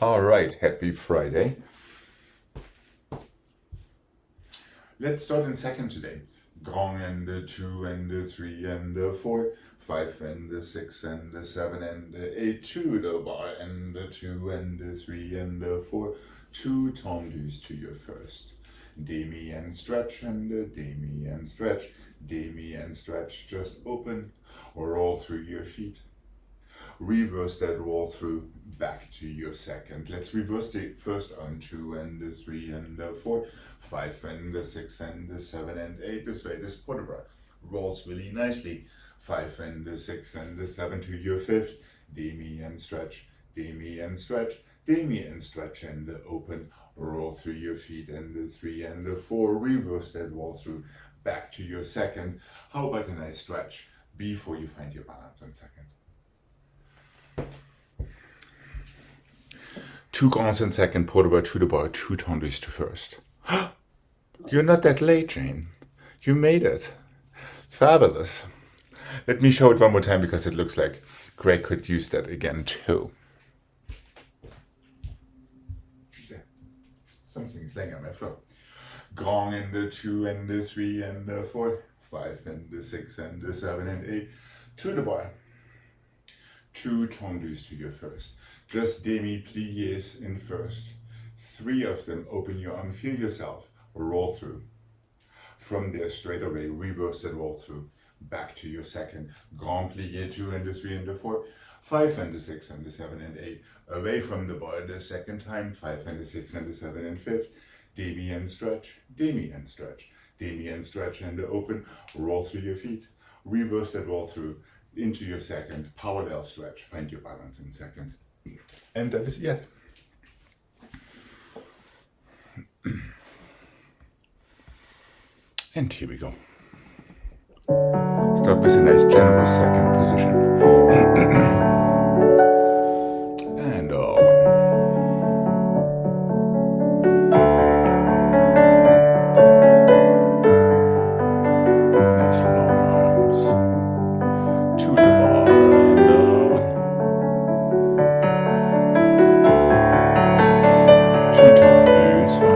All right, happy Friday. Let's start in second today. Gong and the 2 and the 3 and the 4, 5 and the 6 and the 7 and the 8, 2 the bar and the 2 and the 3 and the 4, 2 tendus to your first. Demi and stretch and the demi and stretch, demi and stretch, just open or roll through your feet. Reverse that roll through back to your second. Let's reverse the first on 2 and the 3 and the 4, 5 and the 6 and the 7 and 8. This way, this vertebra rolls really nicely. 5 and the 6 and the 7 to your fifth. Demi and stretch, demi and stretch, demi and stretch and open. Roll through your feet and the 3 and the 4. Reverse that roll through back to your second. How about a nice stretch before you find your balance in second? Two grands in second, port bar to the bar, 2 tendus to first. You're not that late, Jane. You made it. Fabulous. Let me show it one more time because it looks like Gregg could use that again too. Yeah. Something's laying on my floor. Grand and the 2 and the 3 and the 4, 5 and the 6 and the 7 and 8 to the bar. 2 tendus to your first. Just demi-pliés in first. 3 of them, open your arm, feel yourself, roll through. From there, straight away, reverse that roll through. Back to your second. Grand plié, 2 and the 3 and the 4, 5 and the 6 and the 7 and 8. Away from the bar the second time, 5 and the 6 and the 7 and 5th. Demi and stretch, demi and stretch, demi and stretch and open. Roll through your feet. Reverse that roll through into your second. Parallel stretch. Find your balance in second. And that is it. And here we go. Start with a nice generous second position. And nice long arms. To the bar and one. 2 tendus, 5.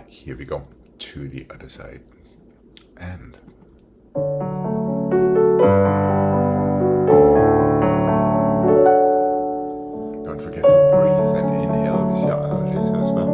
Here we go to the other side. And don't forget to breathe and inhale with your energies as well.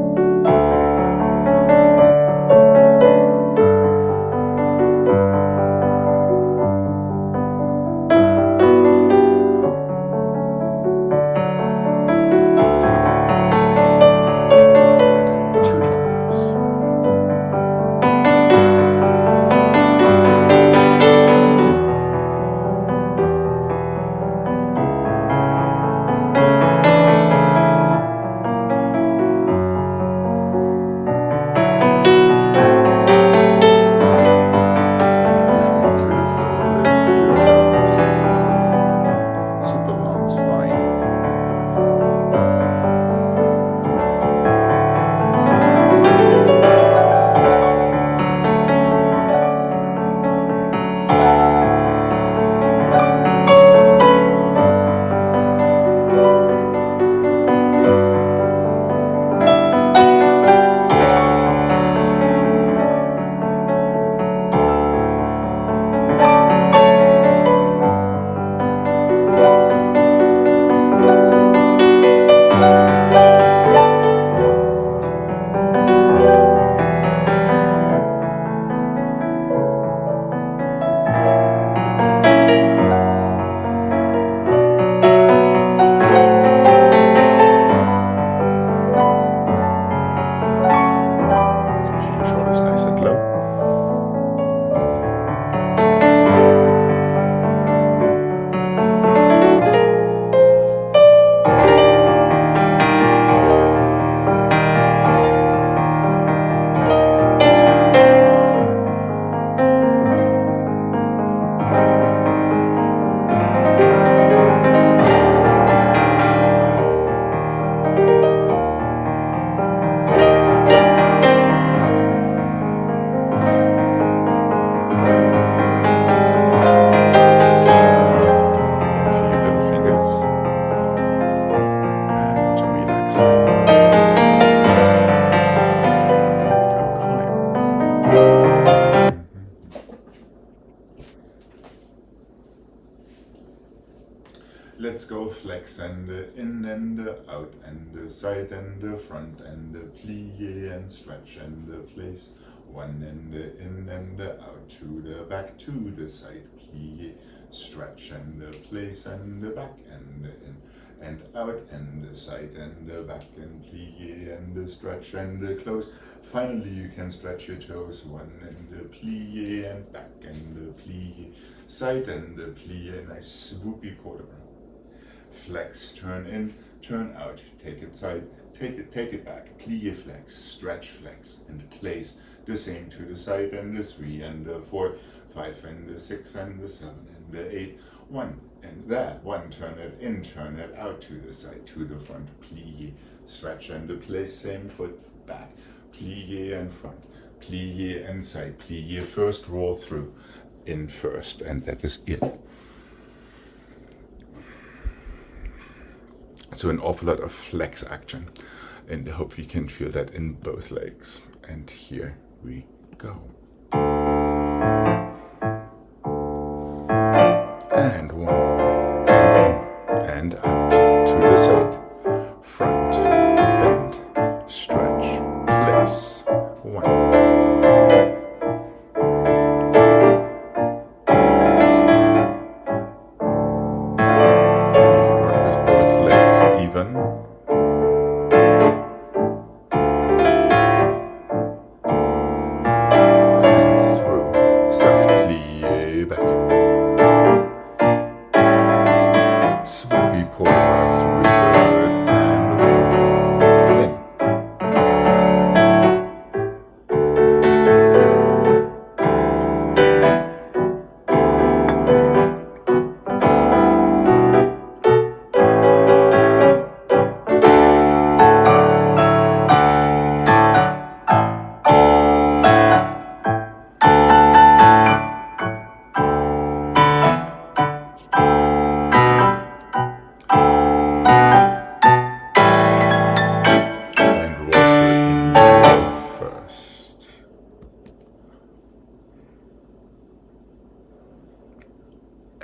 Let's go flex and in and out and side and front and plie and stretch and place. One and in and out to the back to the side, plie, stretch and place and back and in and out and side and back and plie and stretch and close. Finally, you can stretch your toes. One and plie and back and plie, side and plie, nice swoopy portable. Flex, turn in, turn out, take it side, take it back, plie flex, stretch flex, and place. The same to the side and the 3 and the 4, 5 and the 6 and the 7 and the 8, 1 and that 1, turn it in, turn it out to the side, to the front, plie, stretch and the place, same foot back, plie and front, plie and side, plie first, roll through, in first, and that is it. So an awful lot of flex action, and I hope we can feel that in both legs. And here we go. And 1, and in, and out, to the side, front, bend, stretch, place, 1. Even. And through, soft plie back. Swoopy pull bar through third and in.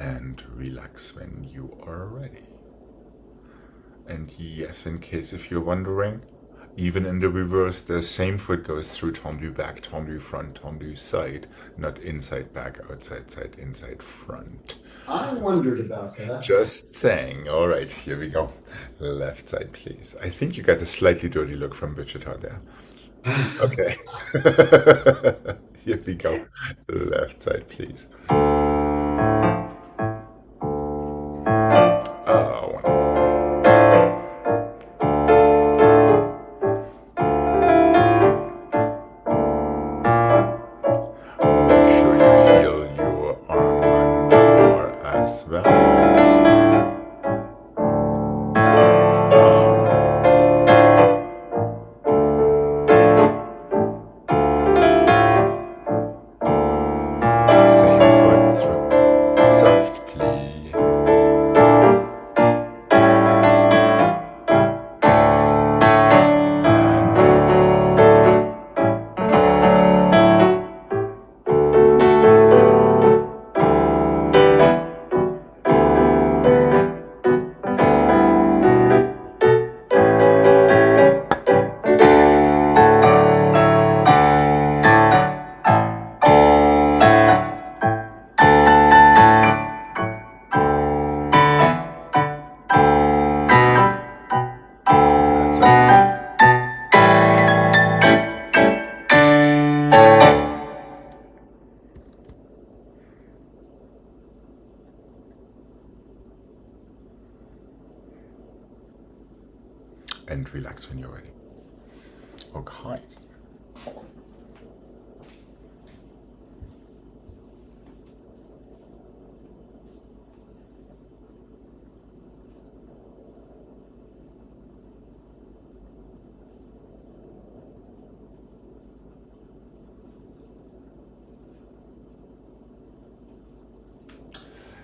And relax when you are ready. And yes, in case if you're wondering, even in the reverse, the same foot goes through tendu back, tendu front, tendu side, not inside back, outside side, inside front. I wondered about that. Just saying. All right, here we go. Left side, please. I think you got a slightly dirty look from Wichita there. Okay. Here we go. Left side, please. And relax when you're ready. Okay.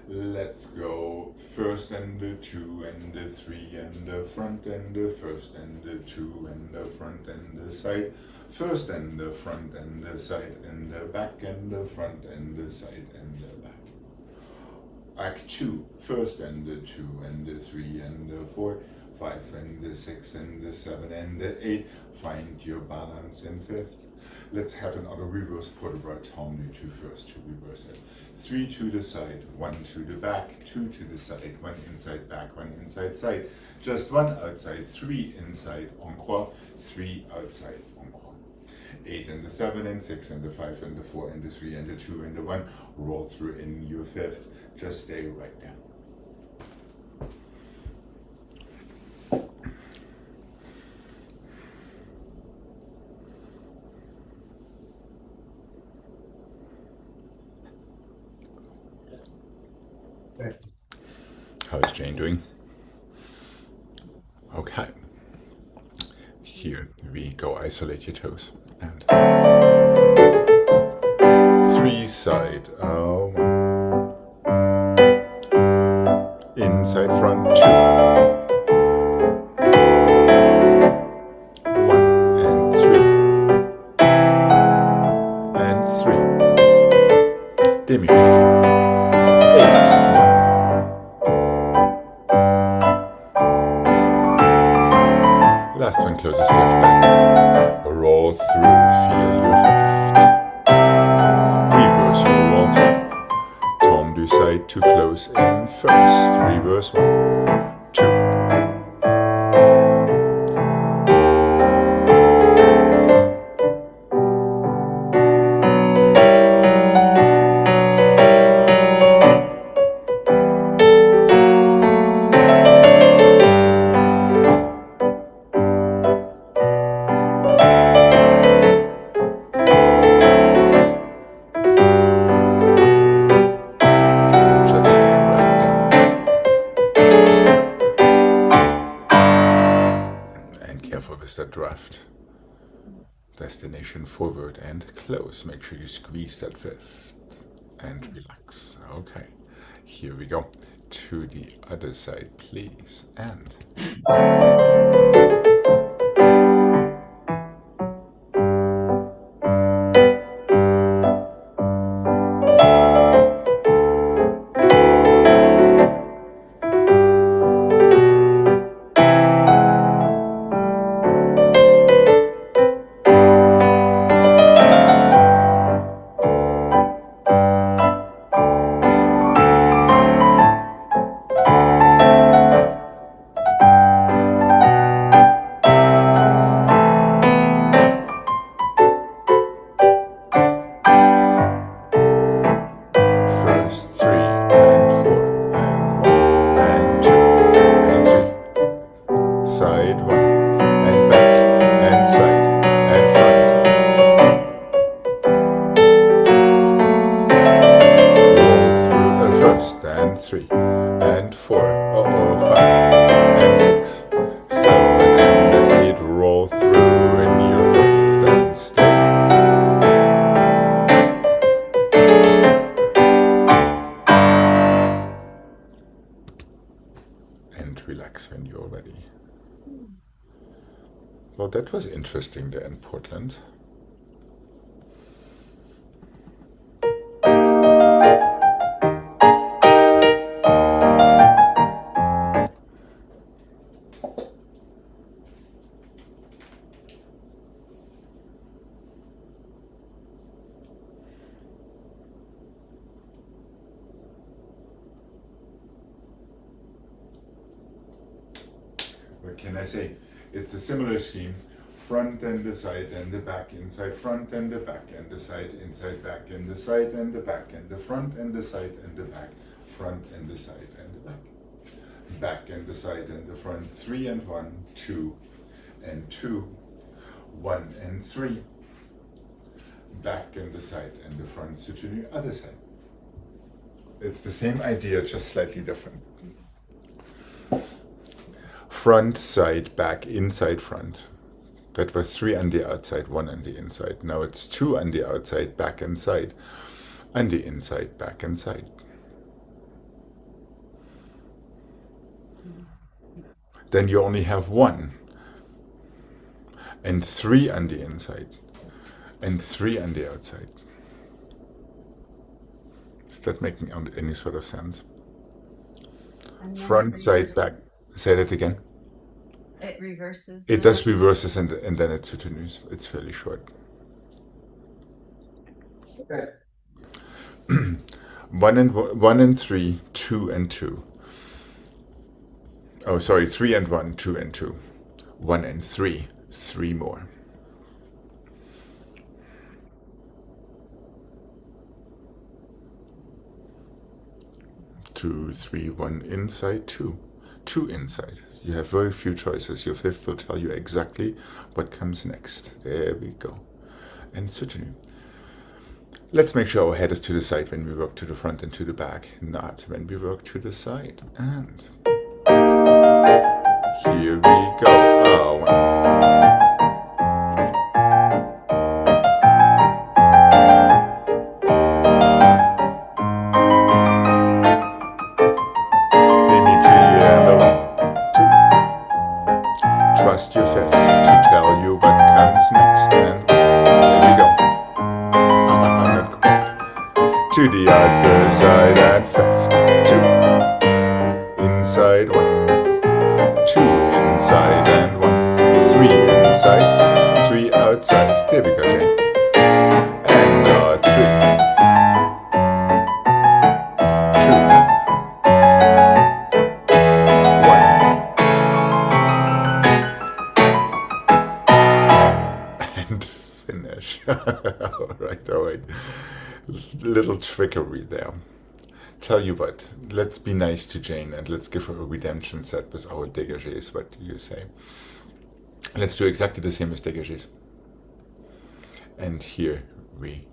Let's go first and the 2 and the 3 and the front and the first and the 2 and the front and the side, first and the front and the side and the back and the front and the side and the back. Act 2, first and the 2 and the 3 and the 4, 5 and the 6 and the 7 and the 8. Find your balance in fifth. Let's have an auto reverse portable tom du 2 first to reverse it. 3 to the side, 1 to the back, 2 to the side, 1 inside back, 1 inside side. Just 1 outside, 3 inside, encore, 3 outside, encore. 8 and the 7 and 6 and the 5 and the 4 and the 3 and the 2 and the 1. Roll through in your fifth. Just stay right there. How's Jane doing? Okay. Here we go, isolate your toes. And 3 side, inside front 2. 1 and 3. And 3. Demi-plie. 8. Last one closes fifth back. Roll through, feel your fifth. Reverse your roll through. Tom du side to close in first. Reverse 1, 2. The draft. Destination forward and close. Make sure you squeeze that fifth and relax. Okay, here we go. To the other side, please. And side, 1, and back, and side, and front. Roll through first, and 3, and 4, 5, and 6, 7, and 8. Roll through in your fifth, and stay. And relax when you're ready. Well, that was interesting there in Portland. What can I say? It's a similar scheme. Front and the side and the back, inside front and the back and the side, inside back and the side and the back and the front and the side and the back, front and the side and the back, back and the side and the front, 3 and 1, 2 and 2, 1 and 3, back and the side and the front, so to the other side. It's the same idea, just slightly different. Front, side, back, inside, front. That was 3 on the outside, 1 on the inside. Now it's 2 on the outside, back and side. On the inside, back and side. Then you only have 1. And 3 on the inside. And 3 on the outside. Is that making any sort of sense? And then Front, side, back. Say that again. It reverses. It does reverses and then it soutenu. It's fairly short. Okay. 1 and 3, 2 and 2. Oh, sorry, 3 and 1, 2 and 2. 1 and 3, 3 more. 2, 3, 1 inside, 2. 2 inside. You have very few choices. Your fifth will tell you exactly what comes next. There we go. And soutenu. Let's make sure our head is to the side when we work to the front and to the back, not when we work to the side. And here we go. Trust your fifth to tell you what comes next. And there we go. Not quite. To the other side and fifth. 2. Inside 1. 2 inside and 1. 3 inside. 3 outside. There we go, Jane. And 3. 2. 1. And finish. All right. Little trickery there. Tell you what, let's be nice to Jane and let's give her a redemption set with our dégagés. What do you say? Let's do exactly the same as dégagés. And here we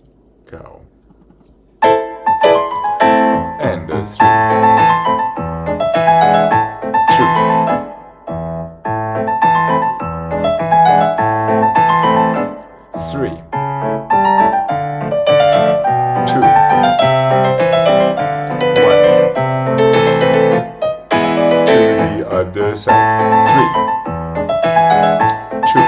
go. And 3. 2. 3. 2. 1. To the other side. 3. 2.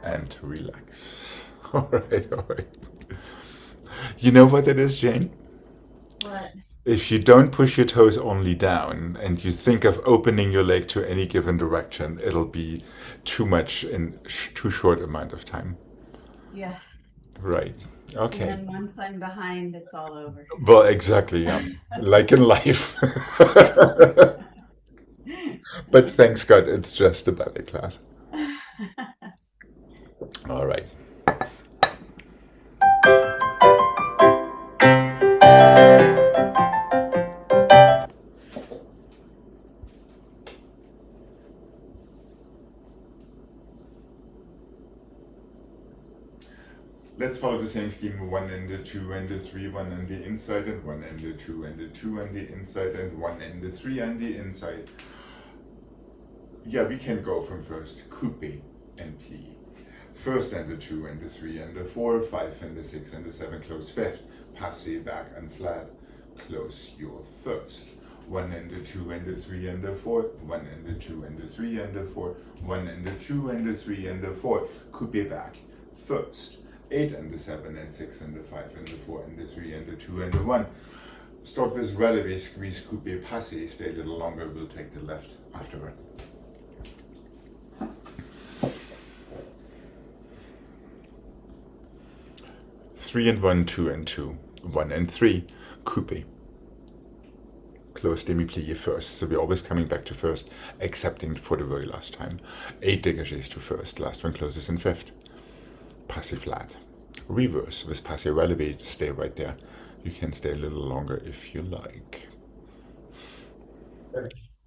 And relax. All right. You know what it is, Jane? What? If you don't push your toes only down and you think of opening your leg to any given direction, it'll be too much in too short amount of time. Yeah. Right. Okay. And then once I'm behind, it's all over. Well, exactly. Yeah. Like in life. But thanks God, it's just a ballet class. All right. Let's follow the same scheme. 1 and the 2 and the 3, 1 on the inside, and 1 and the 2 and the 2 on the inside, and 1 and the 3 on the inside. Yeah, we can go from first. Coupe and plie. First and the 2 and the 3 and the 4, 5 and the 6 and the 7, close fifth. Passé back and flat. Close your first. 1 and the 2 and the 3 and the 4, 1 and the 2 and the 3 and the 4, 1 and the 2 and the 3 and the 4. Coupe back. First. 8 and the 7 and 6 and the 5 and the 4 and the 3 and the 2 and the 1. Start with relevé, squeeze, coupe, passé. Stay a little longer, we'll take the left afterward. Three and 1, 2 and 2, 1 and 3, coupe. Close demi-plie first, so we're always coming back to first, excepting for the very last time. 8 dégagés to first, last one closes in fifth. Passé flat. Reverse with passé relevé, stay right there. You can stay a little longer if you like.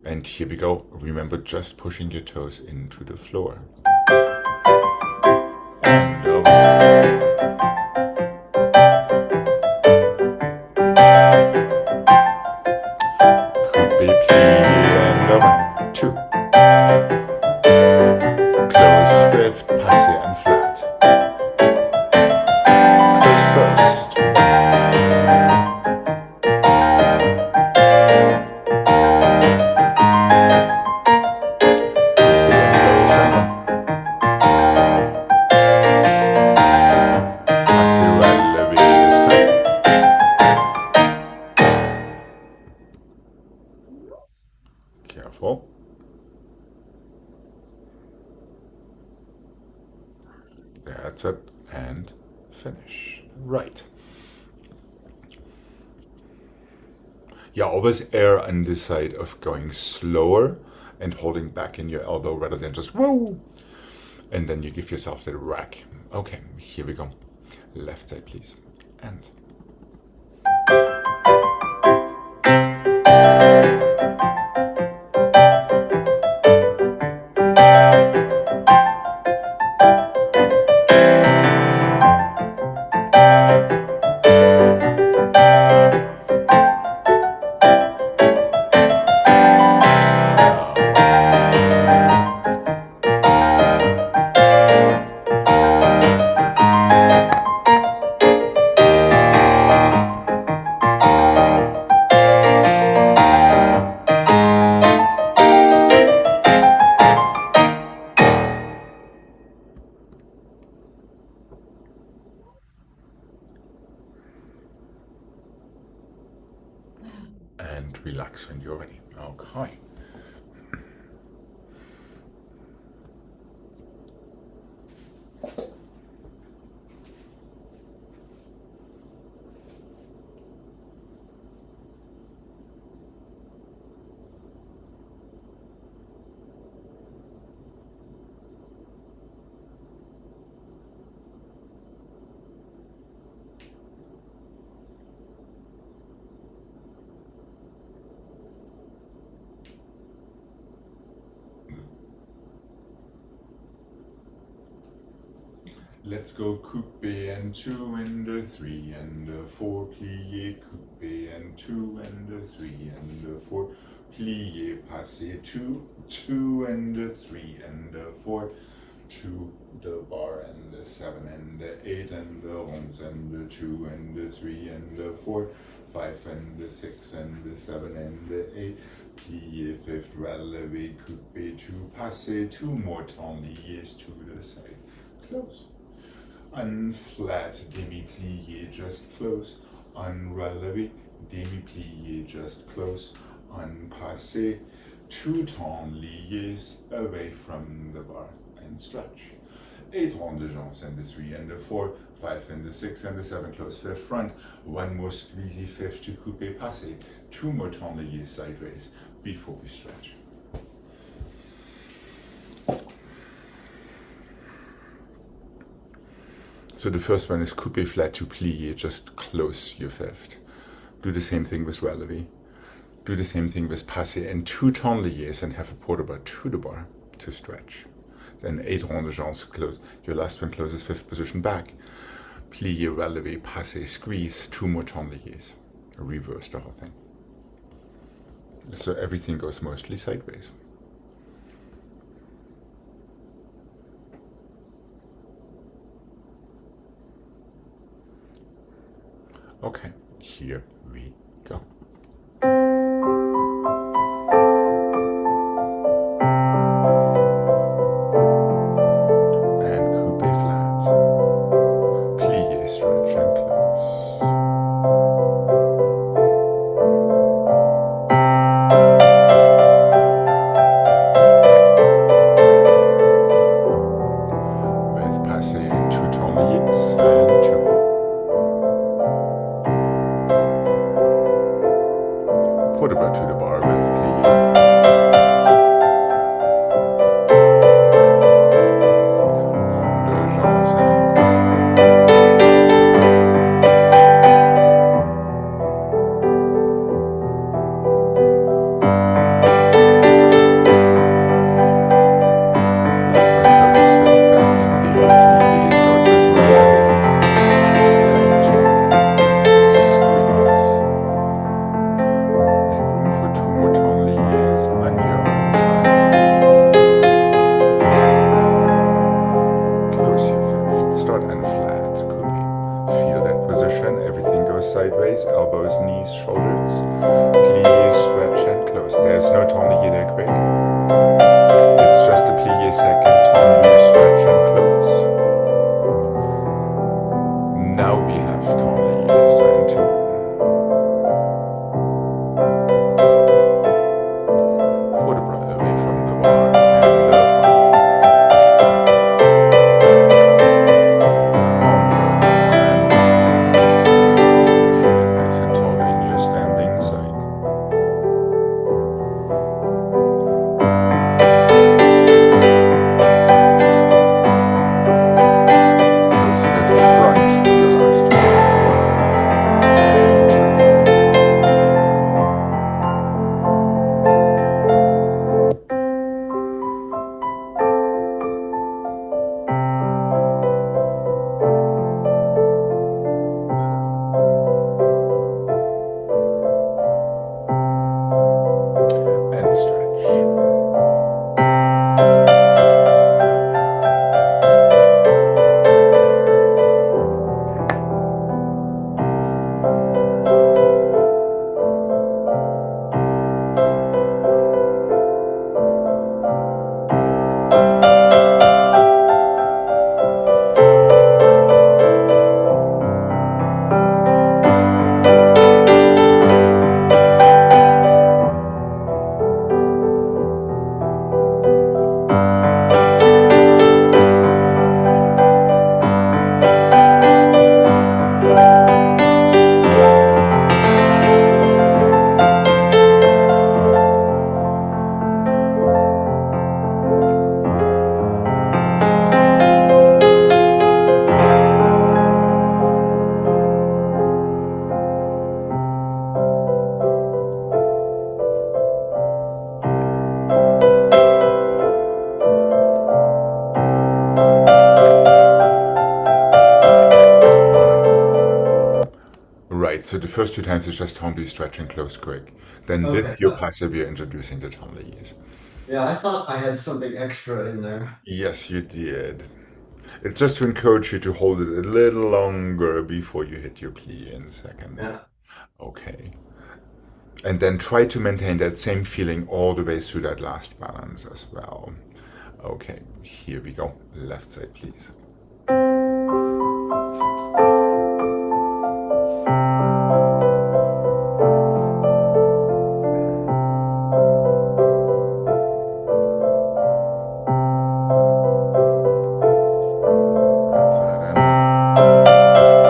And here we go. Remember, just pushing your toes into the floor. And over. Coupe, plie, and over. 2. Close fifth, passé and flat. Close first. That's it. And finish. Right. Yeah, always err on the side of going slower and holding back in your elbow rather than just whoa. And then you give yourself the rack. Okay, here we go. Left side, please. And. And relax when you're ready. Okay. Let's go coupe and 2 and 3 and 4, plié, coupe and 2 and 3 and 4, plié, passé, 2, 2 and 3 and 4, 2 the bar and 7 and 8 and 11 and 2 and 3 and 4, 5 and 6 and 7 and 8, plié, 5th, relevé, coupe, 2, passé, 2 more temps liés to the side, close. Unflat, demi-plié, just close. Unrelevé, demi-plié, just close. Unpassé, 2 temps liés away from the bar and stretch. 8 ronds de jambes and the 3 and the 4, 5 and the 6 and the 7 close 5th front. 1 more squeezy 5th to coupe passé. 2 more temps liés sideways before we stretch. So the first one is coupe flat to plié, just close your 5th. Do the same thing with relevé. Do the same thing with passé and 2 temps liés and have a porte bar to the bar to stretch. Then 8 ronds de jambes close. Your last one closes 5th position back. Plié, relevé, passé, squeeze, 2 more temps liés. Reverse the whole thing. So everything goes mostly sideways. Okay, here we go. And coupe flat. Plié, stretch and close. With passé and 2 temps liés and 2. Put about to the bar with plié. Rond de jambes and last one closes 5th back and demi-plié. Start with relevé and squeeze. Make room for 2 more temps liés on your own time. Close your 5th. Start unflat, coupe. Feel that position. Everything goes sideways. Elbows, knees, shoulders. Plié, stretch and close. There's no temps lié there, Gregg. It's just a plié second, tendu, stretch and close. Now we have temps liés and 2. Put a bra away from the bar and 5. So the first two times is just humbly stretch and close Gregg. Then Okay. with your passive, you're introducing the tumbly. Yeah, I thought I had something extra in there. Yes, you did. It's just to encourage you to hold it a little longer before you hit your plie in second. Yeah. Okay. And then try to maintain that same feeling all the way through that last balance as well. Okay, here we go. Left side, please. That's it. And a little bit better. And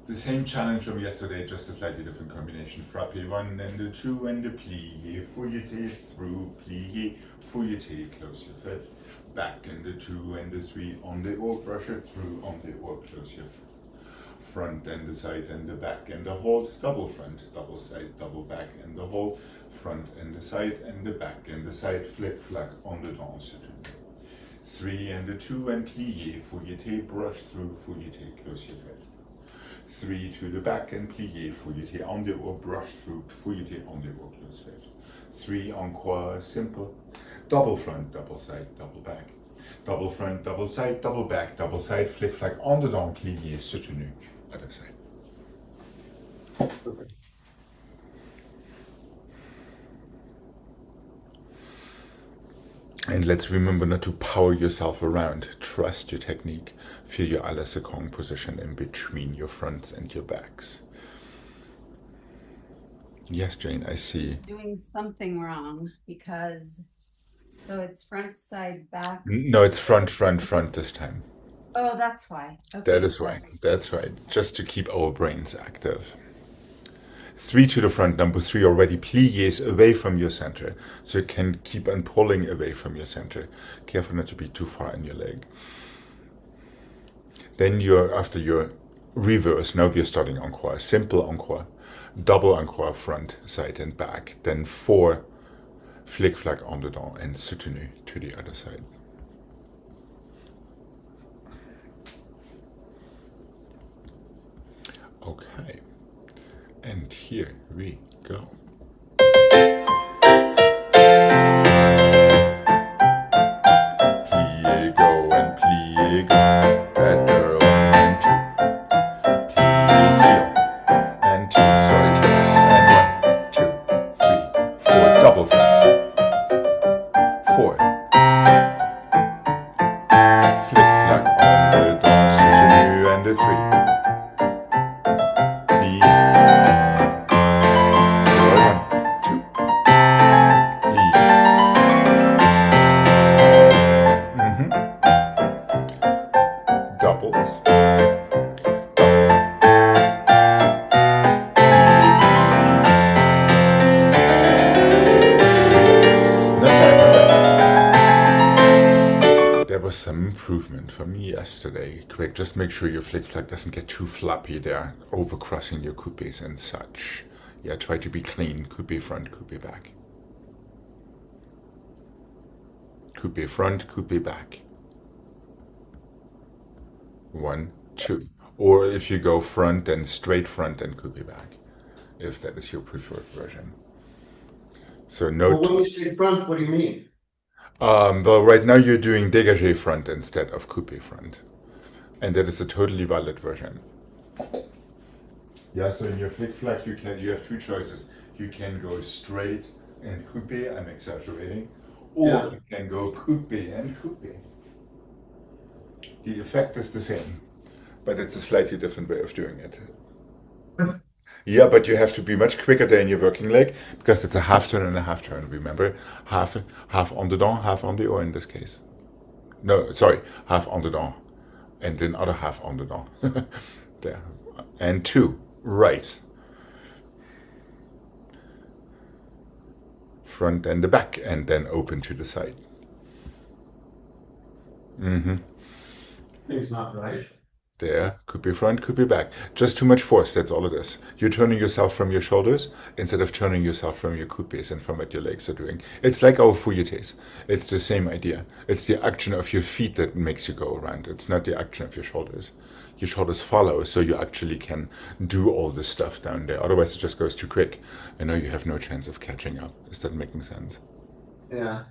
the same challenge from yesterday, just a slightly different combination. Frappe 1 and the 2 and the plie, fouilleté through, plie, fouilleté, close your fifth, back and the 2 and the 3, on the or, brush it through, on the or, close your fifth. Front and the side and the back and the hold, double front, double side, double back and the hold, front and the side and the back and the side, flick, flack, on the danse. 3 and the 2 and plie, fouilleté, brush through, fouilleté, close your fifth. 3 to the back and plie, fouilleté on the or, brush through, fouilleté on the or, close fifth. 3 encore, simple. double front, double side, double back. Double front, double side, double back, double side, flick flack, en dedans, plié, soutenu, other side. Okay. And let's remember not to power yourself around. Trust your technique. Feel your à la seconde position in between your fronts and your backs. Yes, Jane, I see. Doing something wrong because so it's front, side, back. No, it's front, front, front this time. Oh, that's why. Okay. That is right. That's right. Just to keep our brains active. 3 to the front, number 3 already. Pliés away from your center. So you can keep on pulling away from your center. Careful not to be too far in your leg. Then after your reverse, now we're starting encore. Simple encore. Double encore, front, side and back. Then 4 flick flack en dedans and soutenu to the other side. Okay. And here we go. Plie, go and plie, go. Better 1 and 2. Plie, heel and 2. Sorry, toes. And 1, 2, 3, 4. Double front. 4. Flick flack en dedans, soutenu and a 3. Doubles. There was some improvement for me yesterday. Gregg, just make sure your flick flack doesn't get too floppy there, overcrossing your coupes and such. Yeah, try to be clean. Coupe front, coupe back. Coupe front, coupe back. 1, 2. Or if you go front, then straight front and coupe back, if that is your preferred version. So no. Well, when you say front, what do you mean? Well, right now you're doing dégagé front instead of coupe front, and that is a totally valid version. Yeah. So in your flick flack, you have 2 choices. You can go straight and coupe. I'm exaggerating, or Yeah. you can go coupe and coupe. The effect is the same, but it's a slightly different way of doing it. Yeah, but you have to be much quicker than your working leg because it's a half turn and a half turn. Remember, half en dedans, half en dehors in this case. No, sorry, half en dedans, and then other half en dedans. There, and 2 right, front and the back, and then open to the side. Thing's not right. There, coupe front, coupe back. Just too much force, that's all it is. You're turning yourself from your shoulders instead of turning yourself from your coupes and from what your legs are doing. It's like our fouilletés. It's the same idea. It's the action of your feet that makes you go around. It's not the action of your shoulders. Your shoulders follow, so you actually can do all this stuff down there. Otherwise, it just goes too quick. I know you have no chance of catching up. Is that making sense? Yeah.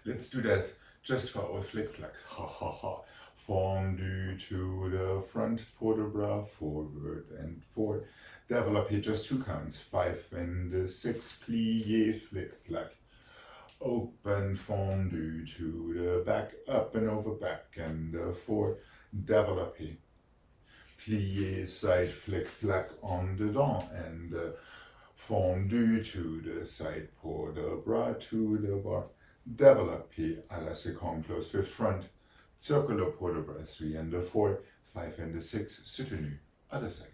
Let's do that just for our flick flags. Ha ha ha. Fondue to the front, port de bras, forward and 4. Develop here just 2 counts. 5 and 6. Plie, flick flag. Open fondue to the back, up and over back and 4. Develop here. Plie, side flick flag on the dent and fondue to the side, port de bras to the bar. Développé à la seconde, close 5th front, circular port de bras 3 and 4, 5 and 6, soutenu, other side.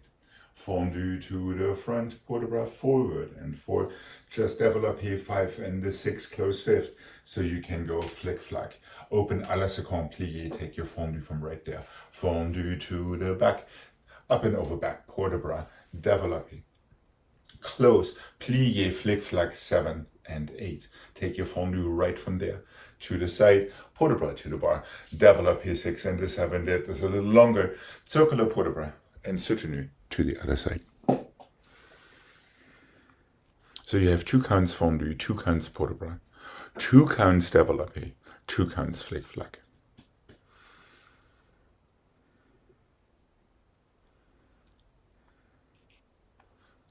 Fondue to the front, port de bras forward and 4, just développé 5 and 6, close 5th, so you can go flick flack. Open à la seconde, plié, take your fondue from right there. Fondue to the back, up and over back, port de bras, développé. Close, plié, flick flack 7 and 8. Take your fondue right from there to the side, port de bras to the bar. Develop here 6 and 7. That is a little longer. Circular port de bras and soutenu to the other side. So you have 2 counts fondue, 2 counts port de bras, 2 counts développé, 2 counts flick flack.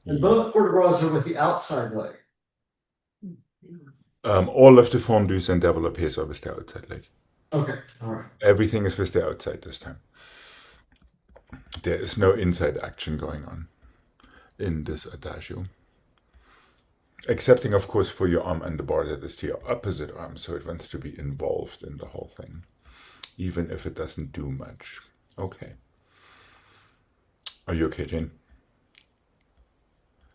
And both port de bras are with the outside leg. All of the fondues and développés are with the outside leg. Okay, all right. Everything is with the outside this time. There is no inside action going on in this adagio. Excepting, of course, for your arm and the bar that is to your opposite arm, so it wants to be involved in the whole thing, even if it doesn't do much. Okay. Are you okay, Jane?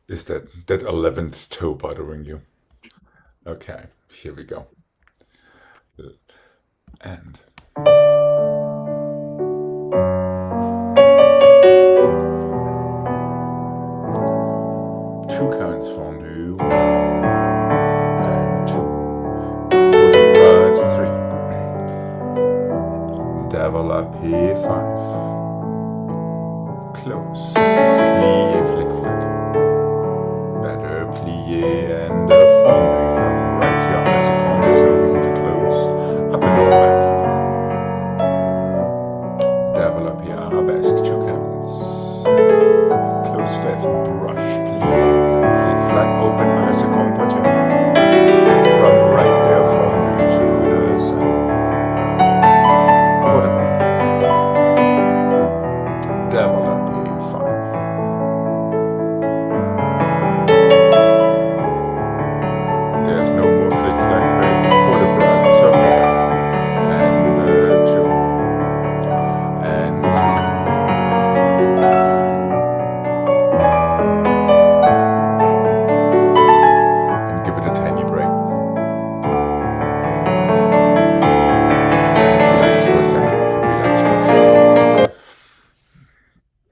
Is that 11th toe bothering you? Okay, here we go. And... two counts fondue, and 2. Port de bras 3. Développé 5. Close. Plié, flick flack. Better plié and fondue from right here on the second. There's no reason to close. Up and over back. Développé arabesque 2 counts. Close 5th. Brush plié. Flick flack open à la seconde portière. From right there fondue to the side. Port de bras. Développé 5. There's no more flick flack break. Port de bras circular. And 2. And 3. And give it a tiny break. And relax for a second. Relax for a second.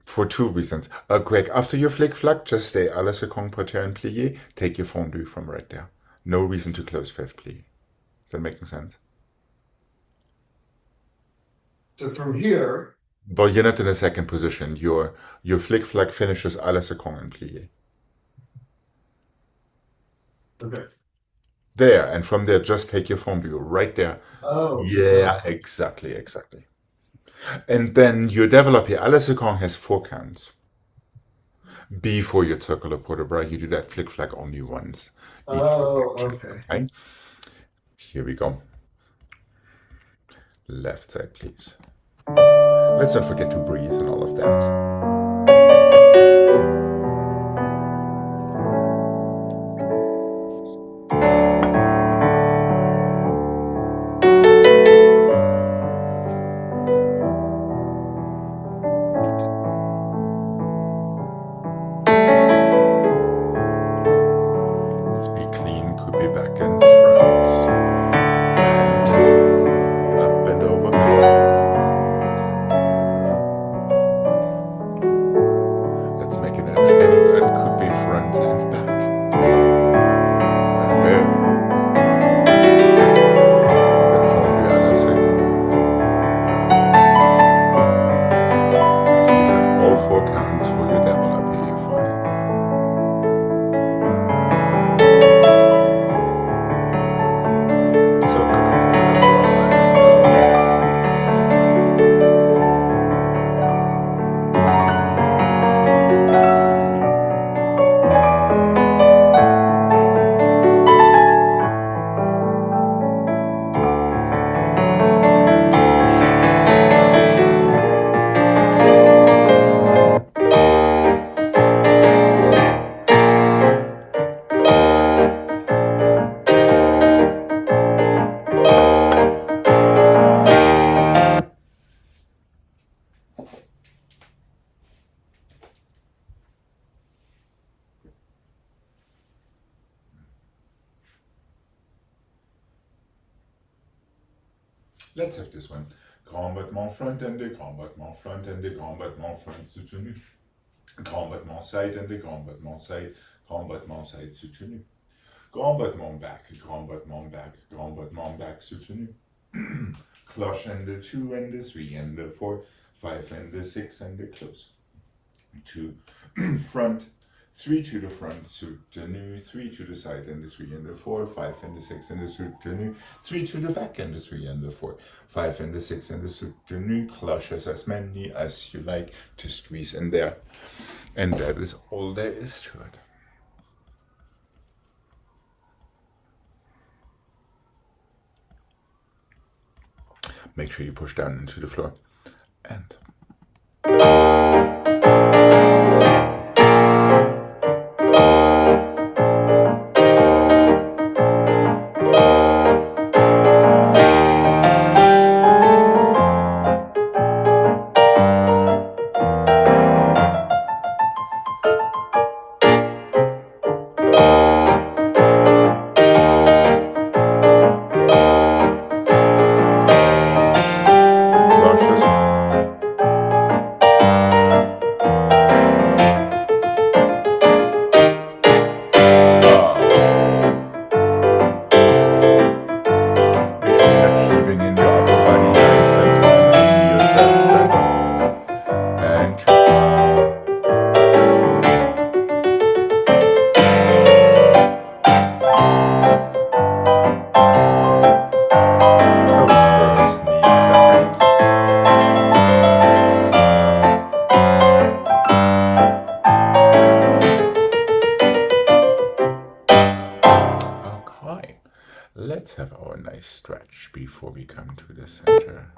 For 2 reasons. Greg, after your flick flack, just stay à la seconde portière and plié. Take your fondue from right there. No reason to close 5th plié. Is that making sense? So from here, Well, you're not in a second position. Your flick flack finishes à la seconde and plié. okay. There, and from there, just take your fondue right there. Oh, Yeah, exactly. And then your développé à la seconde has 4 counts. Before your circular port de bras, you do that flick flack only once. Oh, okay. Okay. Here we go. Left side, please. Let's not forget to breathe and all of that. Let's be clean, could be back and front. And up and over back. Let's have this one. Grand battement front and the grand battement front and the grand battement front soutenu. Grand battement side and the grand battement side soutenu. Grand battement back, grand battement back, grand battement back soutenu. Cloche and the 2 and the 3 and the 4, 5 and the 6 and the close. 2 front, 3 to the front, soutenu, 3 to the side and the 3 and the 4, 5 and the 6 and the soutenu, 3 to the back and the 3 and the 4, 5 and the 6 and the soutenu, cloches as many as you like to squeeze in there. And that is all there is to it. Make sure you push down into the floor. And let's have our nice stretch before we come to the center.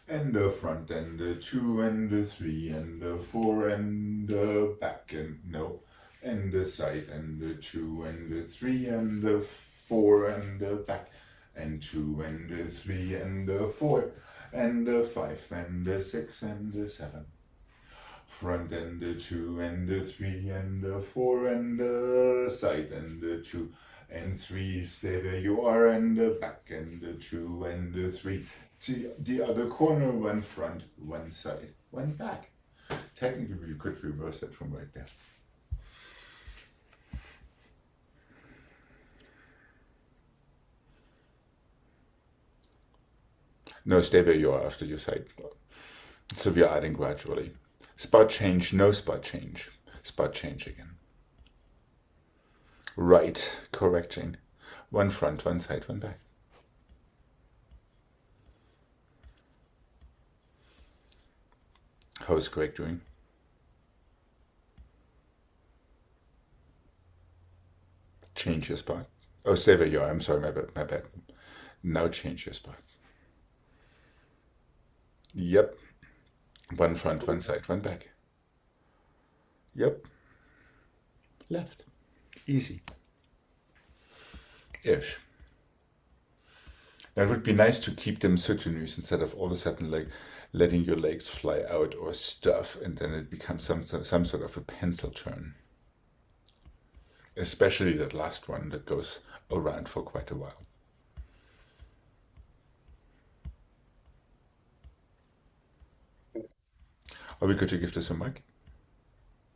and the front, and the 2 and the 3 and the 4 and the back, and no, and the side, and the 2 and the 3 and the 4 and the back, and 2 and the 3 and the 4 and the 5 and the 6 and the 7. Front and the 2 and the 3 and the 4 and the side, and the 2 and 3, stay where you are, and the back, and the 2 and the 3 to the other corner, one front, one side, one back. Technically, you could reverse it from right there. No, stay where you are after your side. So we are adding gradually. Spot change, no spot change. Spot change again. Right, correcting. One front, one side, one back. How's Gregg doing? Change your spot. Oh, stay where you are. I'm sorry, my bad. Now change your spot. Yep. One front, one side, one back. Yep. Left. Easy. Ish. Now it would be nice to keep them soutenus instead of all of a sudden like letting your legs fly out or stuff, and then it becomes some sort of a pencil turn. Especially that last one that goes around for quite a while. Are we good to give this a mic?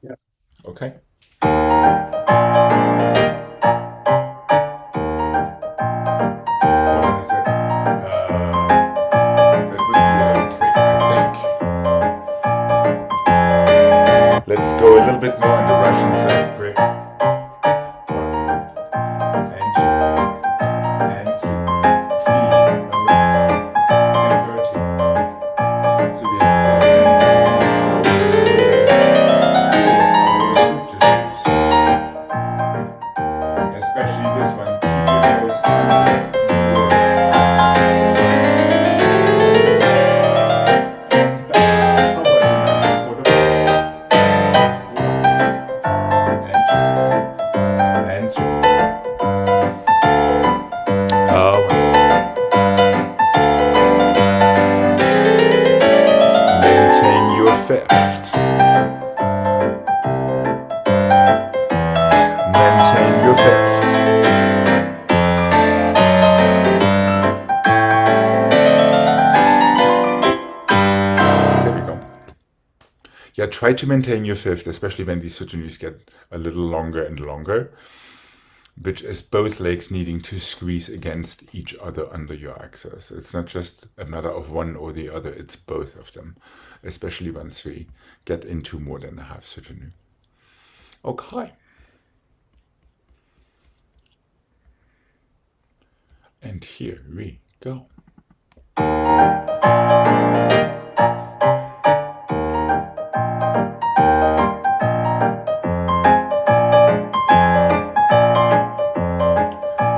Yeah. Okay. Hold on a sec. That would be a little quick, I think. Let's go a little bit more on the Russian side, Greg. 1 and 2 and 3, and 13. So we have 14, especially this one. Keep your nose under your axis. And back. How about a nice quarter? 1 and 2 and 3. Oh. Maintain your fifth. Maintain your fifth. There we go. Yeah, try to maintain your fifth, especially when these soutenus get a little longer and longer, which is both legs needing to squeeze against each other under your axis. It's not just a matter of one or the other, it's both of them, especially once we get into more than a half soutenu. Okay. And here we go.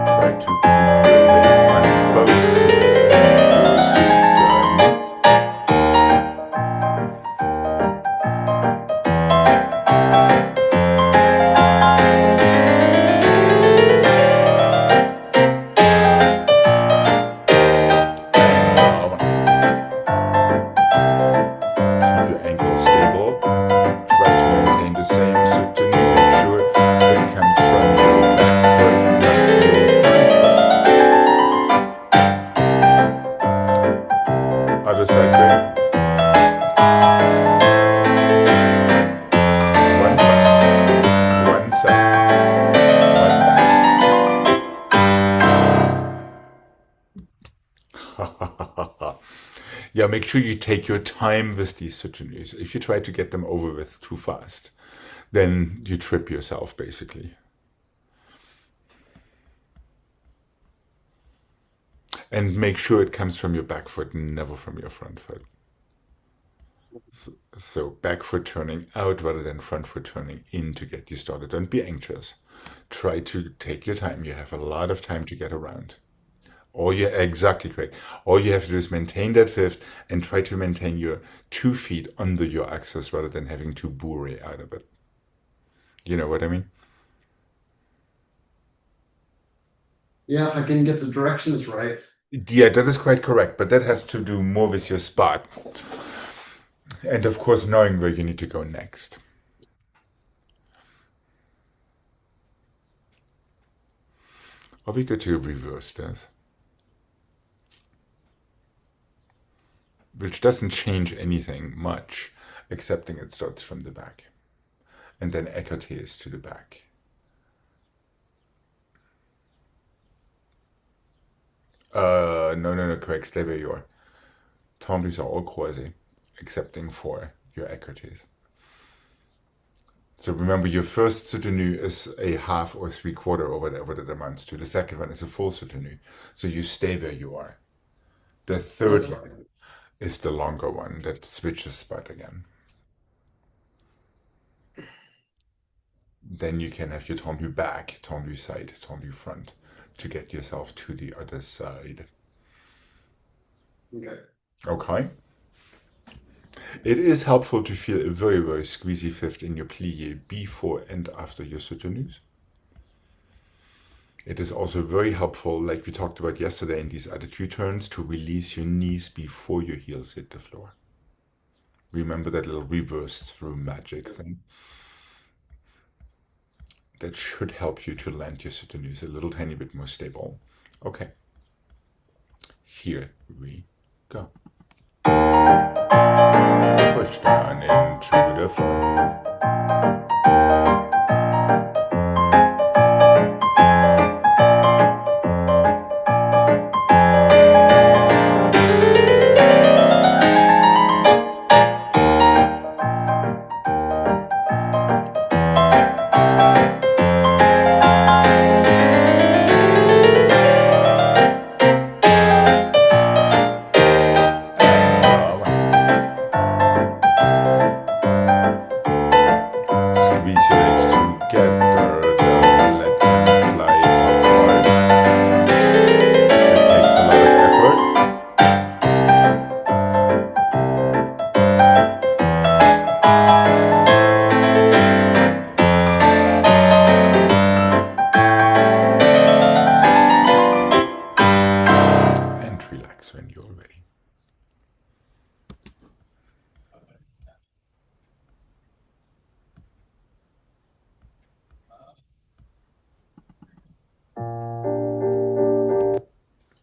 Try to keep your weight on both feet and your soutenu. Keep your ankle stable. Try to maintain the same soutenu. Make sure it comes from your back foot, not your front foot. Other side, Greg. One front, one side, one back. Yeah, make sure you take your time with these soutenus. If you try to get them over with too fast, then you trip yourself, basically. And make sure it comes from your back foot, never from your front foot. So back foot turning out rather than front foot turning in to get you started. Don't be anxious. Try to take your time. You have a lot of time to get around. Exactly correct. All you have to do is maintain that fifth and try to maintain your 2 feet under your axis rather than having to bourre out of it. You know what I mean? Yeah, if I can get the directions right. Yeah, that is quite correct, but that has to do more with your spot. And of course, knowing where you need to go next. Or we go to reverse this, which doesn't change anything much, excepting it starts from the back. And then écarté is to the back. No, correct. Stay where you are. Tendus are all croisés, excepting for your écartés. So remember, your first soutenu is a half or 3/4 or whatever that amounts to. The second one is a full soutenu. So you stay where you are. The third one is the longer one that switches spot again. Then you can have your tendu back, tendu side, tendu front to get yourself to the other side. Okay. Okay. It is helpful to feel a very, very squeezy fifth in your plie before and after your soutenus. It is also very helpful, like we talked about yesterday in these other two turns, to release your knees before your heels hit the floor. Remember that little reverse through magic thing? That should help you to land your soutenus a little tiny bit more stable. Okay. Here we go. Push down into the floor. Squeeze your legs together, don't let them fly apart. It takes a lot of effort. And relax when you're ready.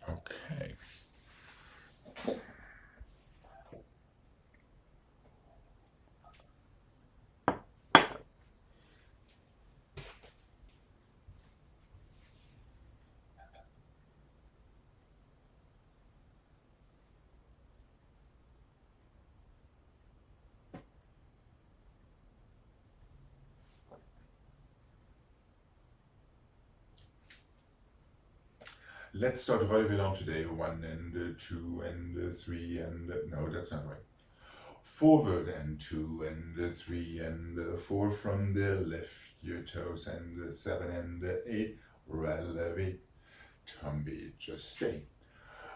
Okay. Let's start right along today. 1 and 2 and 3 and no, that's not right. Forward and 2 and 3 and 4 from the left. Your toes and 7 and 8. Releve. Tombi. Just stay.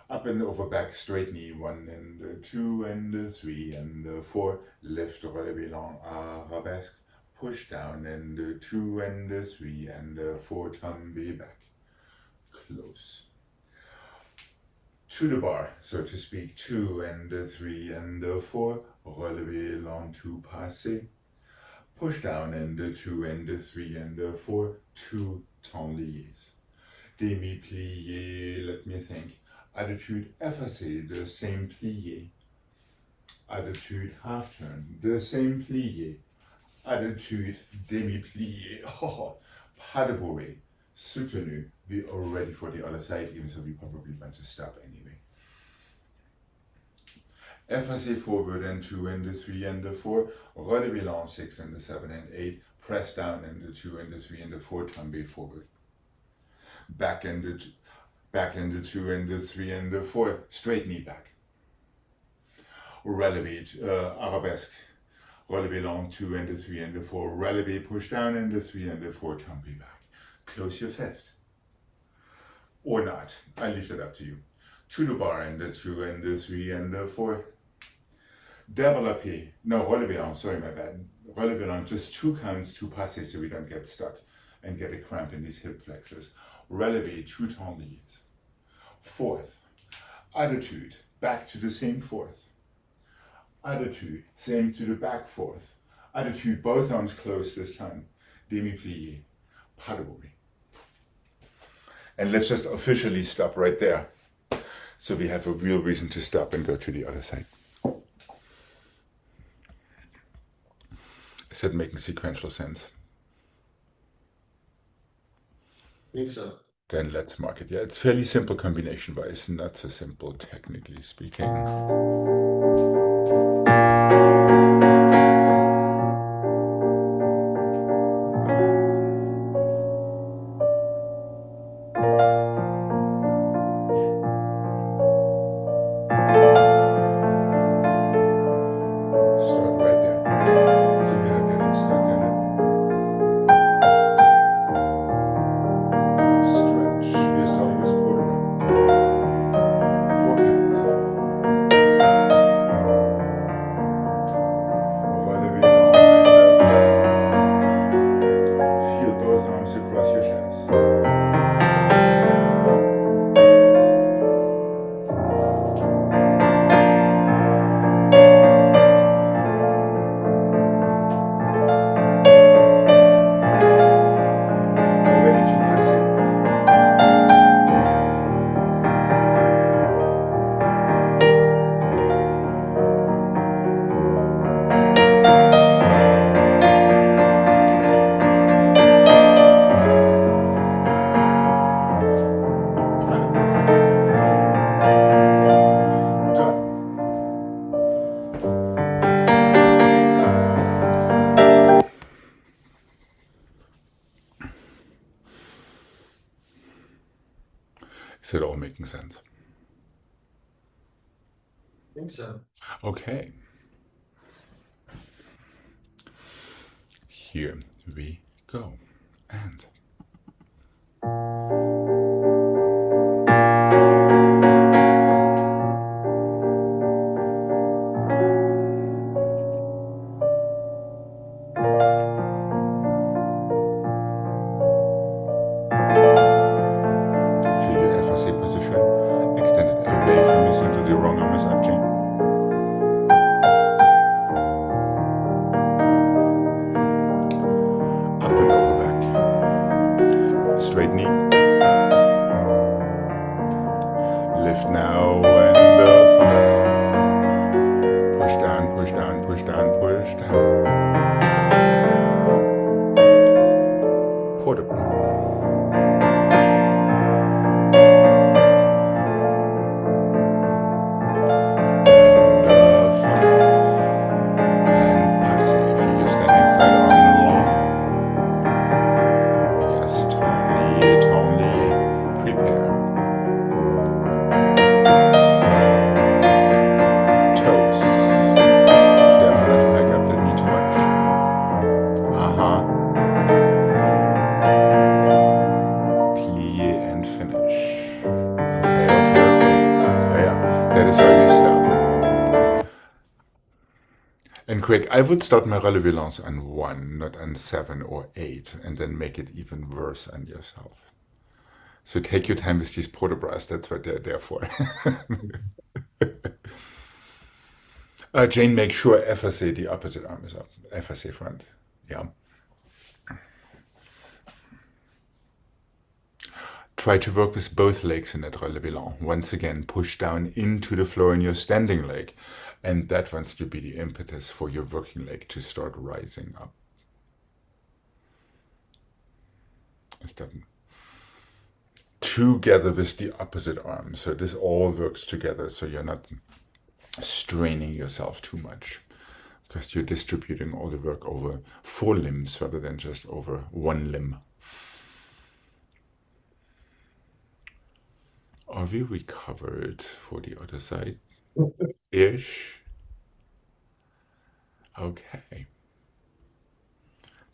Up and over back, straight knee. 1 and 2 and 3 and 4. Lift releve long arabesque. Push down and 2 and 3 and 4. Tombi back. Close to the bar, so to speak. 2 and 3 and 4. Relevé long to passer. Push down and 2 and 3 and 4. 2 temps liés. Demi plié, let me think. Attitude effacé, the same plié. Attitude half turn, the same plié. Attitude demi plié. Oh, pas de bourrée. Soutenu. We are ready for the other side, even so we probably want to stop anyway. Effacé forward and 2 and 3 and 4. Relevé long 6 and 7 and 8. Press down and 2 and 3 and 4. Tombe forward. Back and 2 and 3 and 4. Straight knee back. Relevé arabesque. Relevé long 2 and 3 and 4. Relevé push down and 3 and 4. Tombe back. Close your fifth. or not. I leave it up to you. To the bar and the 2 and the 3 and the 4. Développé. No, relevé, sorry, my bad. Relevé, just 2 counts, 2 passes so we don't get stuck and get a cramp in these hip flexors. Relevé, 2 temps livres. 4th, attitude, back to the same 4th. Attitude, same to the back 4th. Attitude, both arms closed this time. Demi-plié, pas de bruit. And let's just officially stop right there. So we have a real reason to stop and go to the other side. Is that making sequential sense? I think so. Then let's mark it. Yeah, it's fairly simple combination-wise, not so simple technically speaking. Start right there. So we're not getting stuck in it. Stretch. We're starting with quarter. 4 counts. Relevé long and feel both arms across your chest. Ready to pass it. Done. Is it all making sense? I think so. Okay. Here we go. And feel your FRC position. Extend it away from your center. The wrong arm is up, Jane. Up and over back. Straight knee. Lift now and 5. Push down, push down, push down, push down. Portable. And 5. And passive. Feel your standing side arm long. Yes, totally. Prepare. Toes. Careful not to hike up that knee too much. Plie and finish. Okay. Yeah. That is where we stop. And Gregg, I would start my relevé lance on 1, not on 7 or 8, and then make it even worse on yourself. So take your time with these porte-bras, that's what they're there for. Jane, make sure FSA, the opposite arm is up. FSA front, yeah. Try to work with both legs in that relevé lance. Once again, push down into the floor in your standing leg. And that wants to be the impetus for your working leg to start rising up. Is that together with the opposite arm? So this all works together, so you're not straining yourself too much, because you're distributing all the work over 4 limbs rather than just over 1 limb. Are we recovered for the other side? Ish. Okay.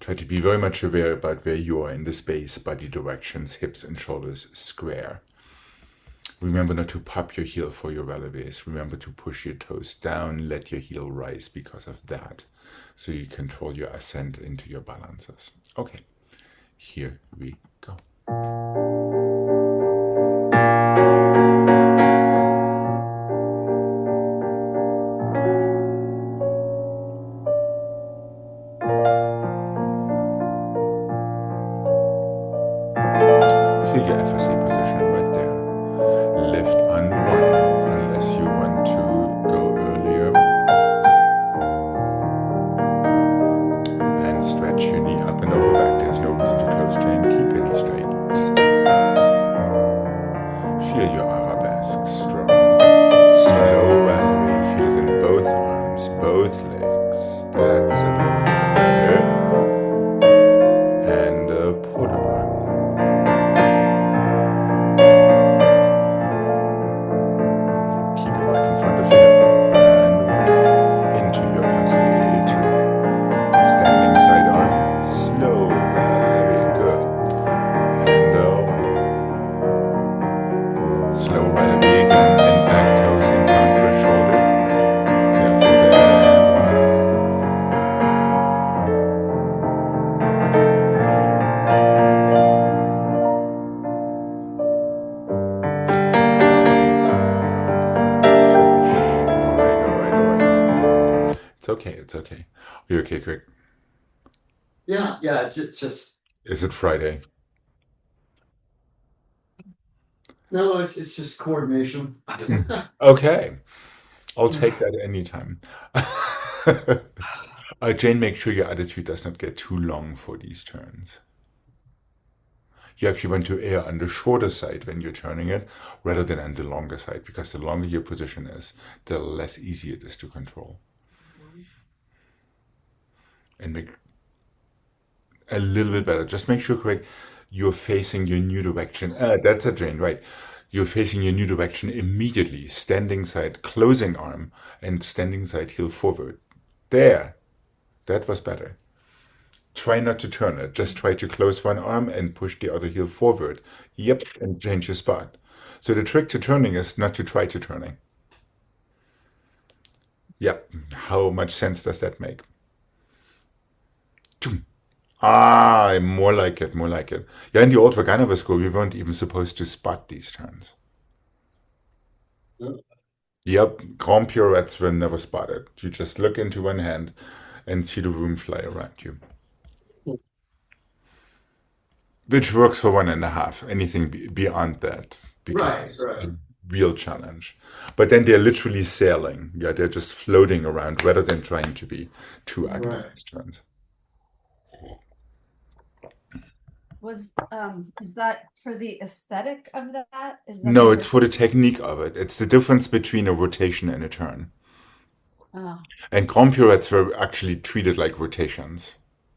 Try to be very much aware about where you are in the space, body directions, hips and shoulders square. Remember not to pop your heel for your releves. Remember to push your toes down, let your heel rise because of that. So you control your ascent into your balances. Okay, here we go. Feel your FSA position right there. Lift on one, unless you want to go earlier. And stretch your knee up and over back. There's no reason to close chain. Keep your knee straight. Feel your arabesque strong. Slow rally. Feel it in both arms, both legs. That's a little bit better. And port de bras. Keep it right in front of you. And one. Into your passé. Two. Standing side arm. Slow rally. Good. And slow rally again. And back toes in counter shoulder. Careful there. It's okay. It's okay. Are you okay, Greg? Yeah, it's just Is it Friday? no, it's just coordination. Okay. I'll take that anytime. Jane, make sure your attitude does not get too long for these turns. You actually want to err on the shorter side when you're turning it rather than on the longer side, because the longer your position is, the less easy it is to control. And make a little bit better. Just make sure, Craig, you're facing your new direction. That's a Jane, right? You're facing your new direction immediately. Standing side, closing arm, and standing side heel forward. There. That was better. Try not to turn it. Just try to close one arm and push the other heel forward. Yep, and change your spot. So the trick to turning is not to try to turning. Yep. How much sense does that make? Ah, more like it, more like it. Yeah, in the old Vaganova school, we weren't even supposed to spot these turns. Yep, grand pirouettes were never spotted. You just look into one hand and see the room fly around you. Which works for 1.5. Anything beyond that becomes Right. a real challenge. But then they're literally sailing. Yeah, they're just floating around rather than trying to be too active Right. these turns. Is that for the aesthetic of that? Is that No, the it's for the technique of it. It's the difference between a rotation and a turn. Oh, And grand pirouettes were actually treated like rotations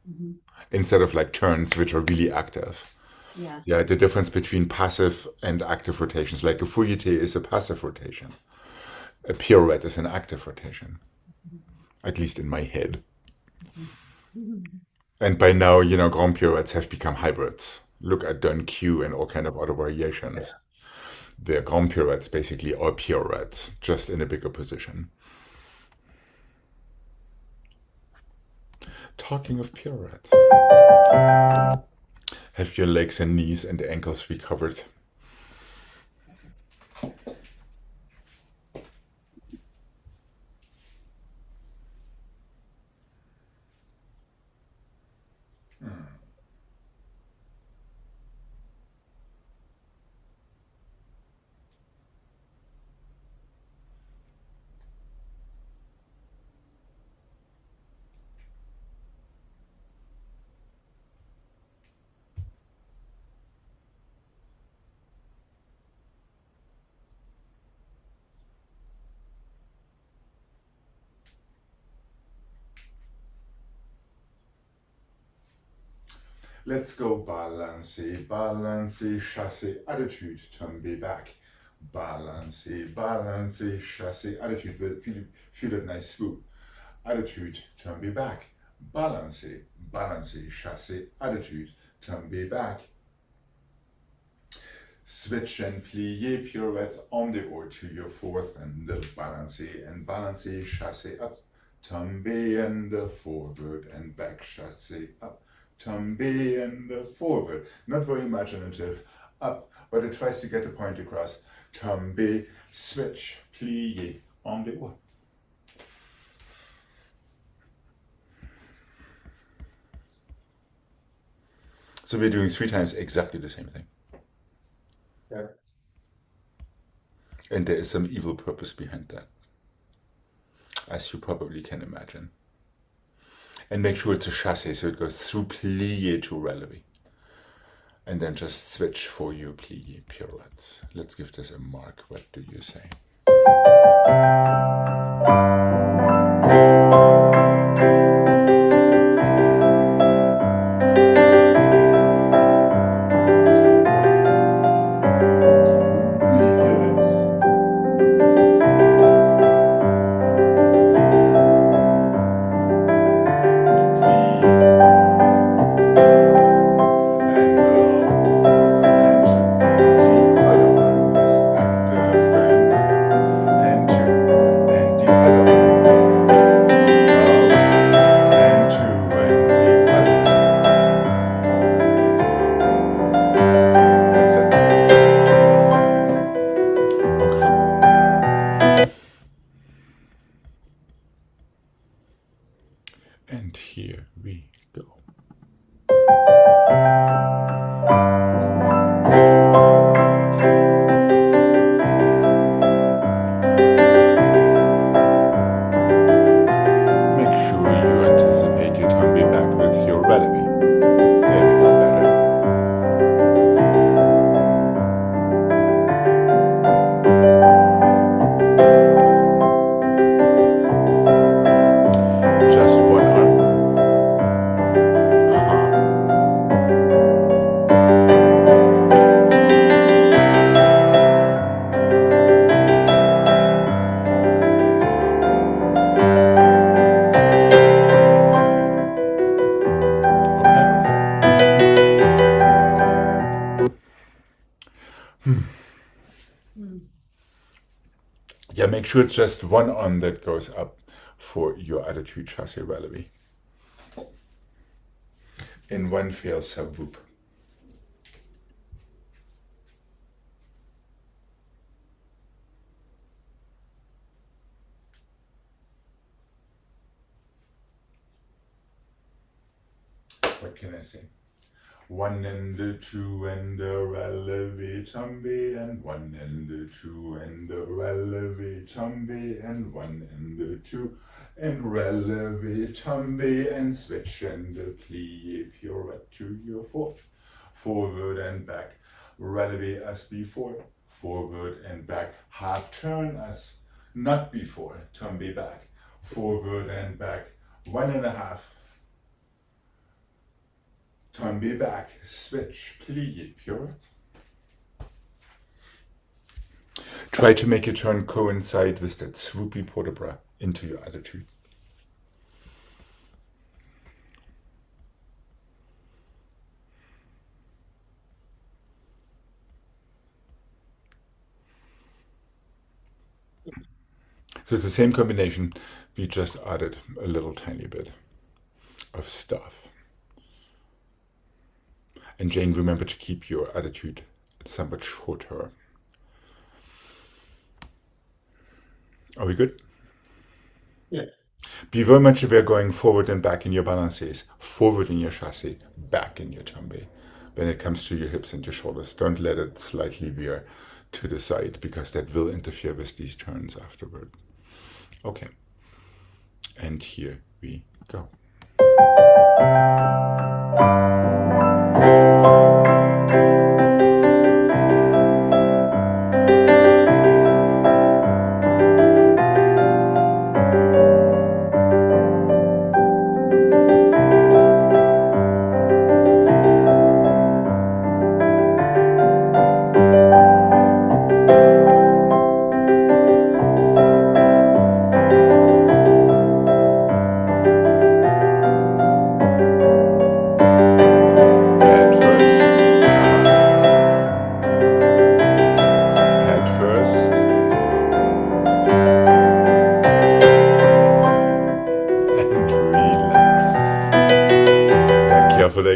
mhm. instead of like turns, which are really active. Yeah. Yeah, the difference between passive and active rotations. Like a fouilletée is a passive rotation. A pirouette is an active rotation, at least in my head. And by now, grand pirouettes have become hybrids. Look at Dun Q and all kind of other variations. The grand pirouettes basically are pirouettes, just in a bigger position. Talking of pirouettes, have your legs and knees and ankles recovered? Let's go balancer, balancer, chasser, attitude, tomber back. Balancer, balancer, chasser, attitude. Feel a nice swoop. Attitude, tomber back. Balancer, balancer, chasser, attitude, tomber back. switch and plie, pirouettes on the or to your fourth, and the balancé, chassé up, tombé and forward and back, chassé up, tombé and forward. Not very imaginative, up, but it tries to get the point across. Tombé, switch, plie, on the or. So we're doing 3 times exactly the same thing. Yeah. And there is some evil purpose behind that, as you probably can imagine. And make sure it's a chassé, so it goes through plie to relevé. And then just switch for your plie pirouettes. Let's give this a mark. What do you say? And here we go. Make sure you anticipate your tummy back with your relevé. There we go, better. Just one arm. Yeah, make sure it's just one arm that goes up for your attitude chassé relevé. In one fell swoop. What can I say? 1 and a 2 and a relevé tombé, and 1 and a 2 and a relevé tombé, and 1 and a 2 and relevé tombé, and switch and a plie pirouette to your fourth. Forward and back, relevé as before, forward and back, half turn as not before, tombé back, forward and back, 1.5. Tombé back, switch, plie, pirouette. Try to make your turn coincide with that swoopy port de bras into your attitude. So it's the same combination, we just added a little tiny bit of stuff. And Jane, remember to keep your attitude somewhat shorter. Are we good? Yeah. Be very much aware going forward and back in your balancés, forward in your chassé, back in your tombé. When it comes to your hips and your shoulders, don't let it slightly veer to the side, because that will interfere with these turns afterward. Okay. And here we go.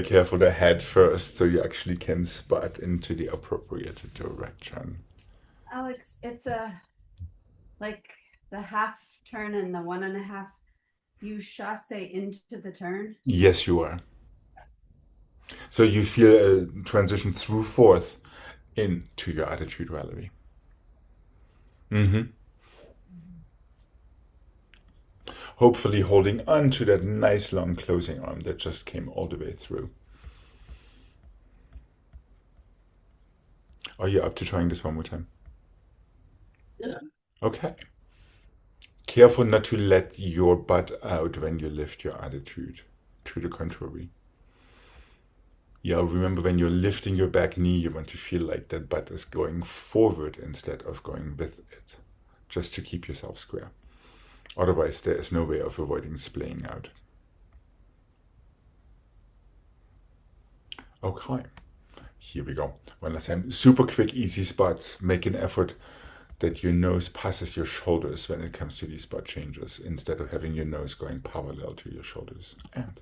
careful the head first so you actually can spot into the appropriate direction. Alex, it's like the half turn and the 1.5. You chasse into the turn. Yes, you are. So you feel a transition through fourth into your attitude rally. Hopefully holding on to that nice long closing arm that just came all the way through. Are you up to trying this one more time? Yeah. Okay. Careful not to let your butt out when you lift your attitude. To the contrary. Yeah, remember when you're lifting your back knee, you want to feel like that butt is going forward instead of going with it, just to keep yourself square. Otherwise, there is no way of avoiding splaying out. Okay, here we go. One last time. Super quick, easy spots. Make an effort that your nose passes your shoulders when it comes to these spot changes, instead of having your nose going parallel to your shoulders. And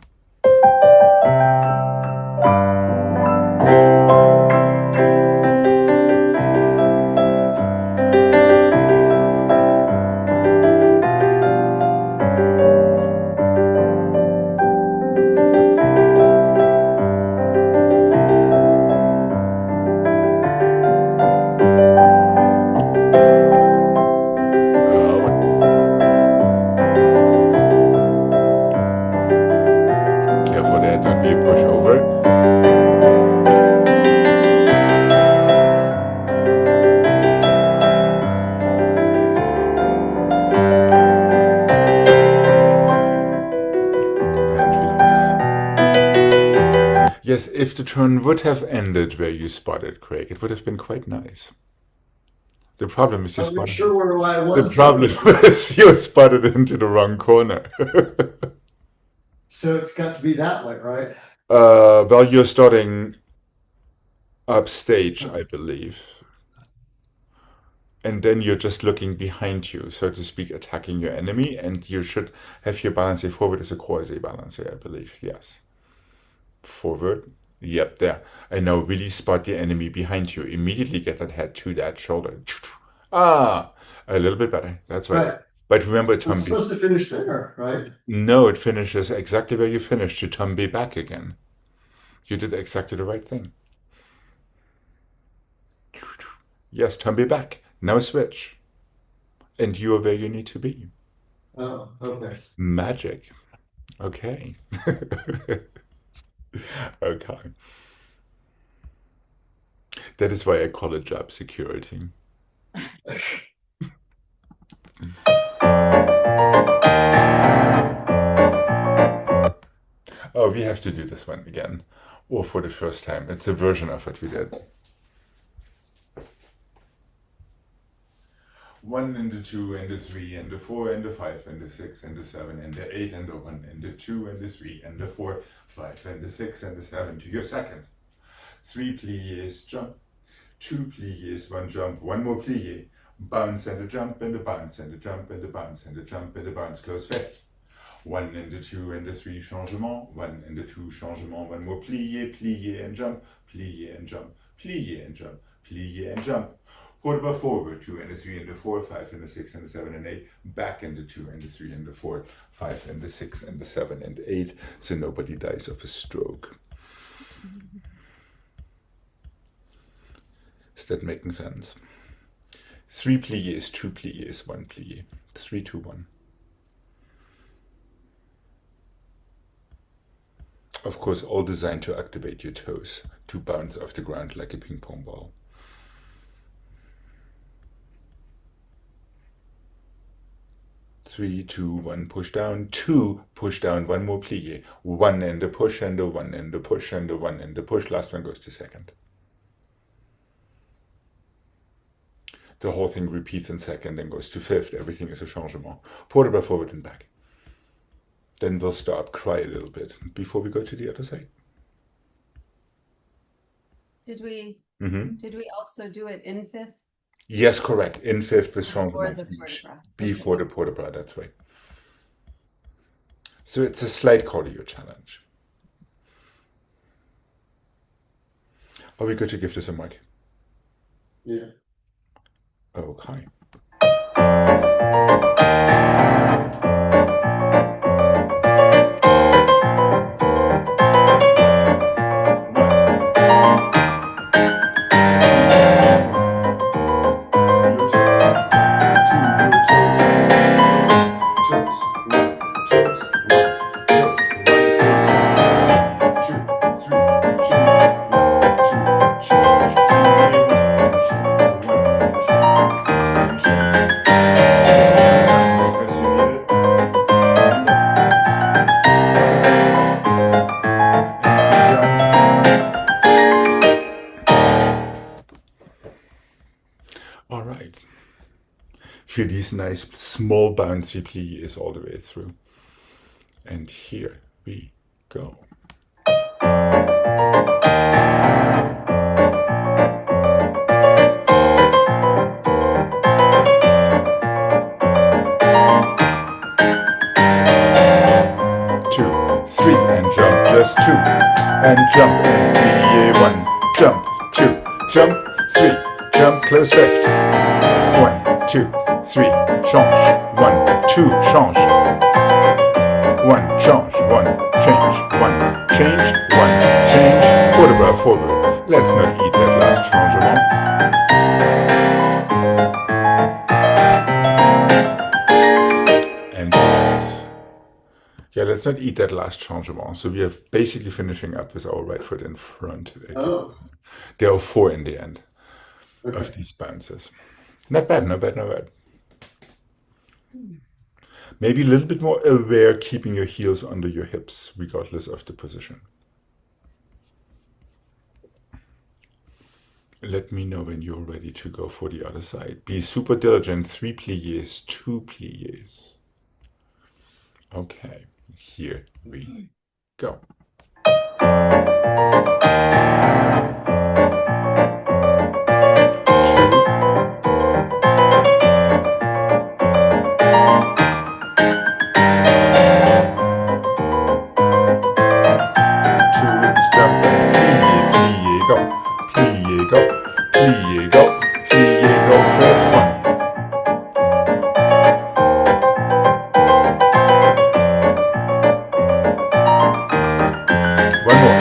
careful there, don't be a pushover. Yes, if the turn would have ended where you spotted, Craig, it would have been quite nice. The problem is you I wasn't spotted. sure where I The was. problem was you spotted into the wrong corner. So it's got to be that way, right? Well, you're starting upstage, I believe. And then you're just looking behind you, so to speak, attacking your enemy, and you should have your balance forward as a quasi balance, I believe. Yes. Forward. Yep, there. And now really spot the enemy behind you. Immediately get that head to that shoulder. Ah, a little bit better. That's right. Right. But remember, It's Tumby. supposed to finish there, right? No, it finishes exactly where you finished, to Tumby back again. You did exactly the right thing. Yes, Tumby back. Now switch. And you are where you need to be. Oh, okay. Magic. Okay. Okay. That is why I call it job security. Oh, we have to do this one again. Or for the first time. It's a version of what we did. 1 and the 2 and the 3 and the 4 and the 5 and the 6 and the 7 and the 8 and the 1 and the 2 and the 3 and the 4, 5 and the 6 and the 7 to your second. 3 pliés, jump. 2 pliés, 1 jump, 1 more plié. Bounce and a jump and a bounce and a jump and a bounce and a jump and a bounce. Close fifth. 1 and the 2 and the 3 changement. 1 and the 2 changement. 1 more plié, plié and jump, plié and jump, plié and jump, plié and jump. Quarter forward, 2 and the 3 and the 4, 5 and the 6 and the 7 and 8, back and the 2 and the 3 and the 4, 5 and the 6 and the 7 and 8, so nobody dies of a stroke. Is that making sense? 3 pliés, 2 pliés, 1 plié. 3, 2, 1. Of course, all designed to activate your toes, to bounce off the ground like a ping pong ball. 3, 2, 1, push down, 2, push down, 1 more plié, 1 and a push and a 1 and a push and a 1 and a push, last one goes to second. The whole thing repeats in second and goes to fifth, everything is a changement. Portable forward and back. Then we'll stop, cry a little bit before we go to the other side. Did we also do it in fifth? Yes, correct. In fifth with Before changements the each. port-de-bras. Before the port-de-bras, that's right. So it's a slight cardio challenge. Are we good to give this a mic? Yeah. Okay. All right. Feel these nice small bouncy pliés all the way through. And here we go. Two, three, and jump, just two, and jump, and plie, one, jump, two, jump, three, jump, close left, one, two, three, change, one, two, change, one, change, one, change, quarter bras forward. Let's not eat that last changement. And balance. Yeah, let's not eat that last changement. So we are basically finishing up with our right foot in front. Oh. There are 4 in the end Okay. of these bounces. Not bad, not bad, not bad. Maybe a little bit more aware, keeping your heels under your hips, regardless of the position. Let me know when you're ready to go for the other side. Be super diligent. 3 pliés, 2 pliés. Okay, here we go. Plie, go, first one. One more.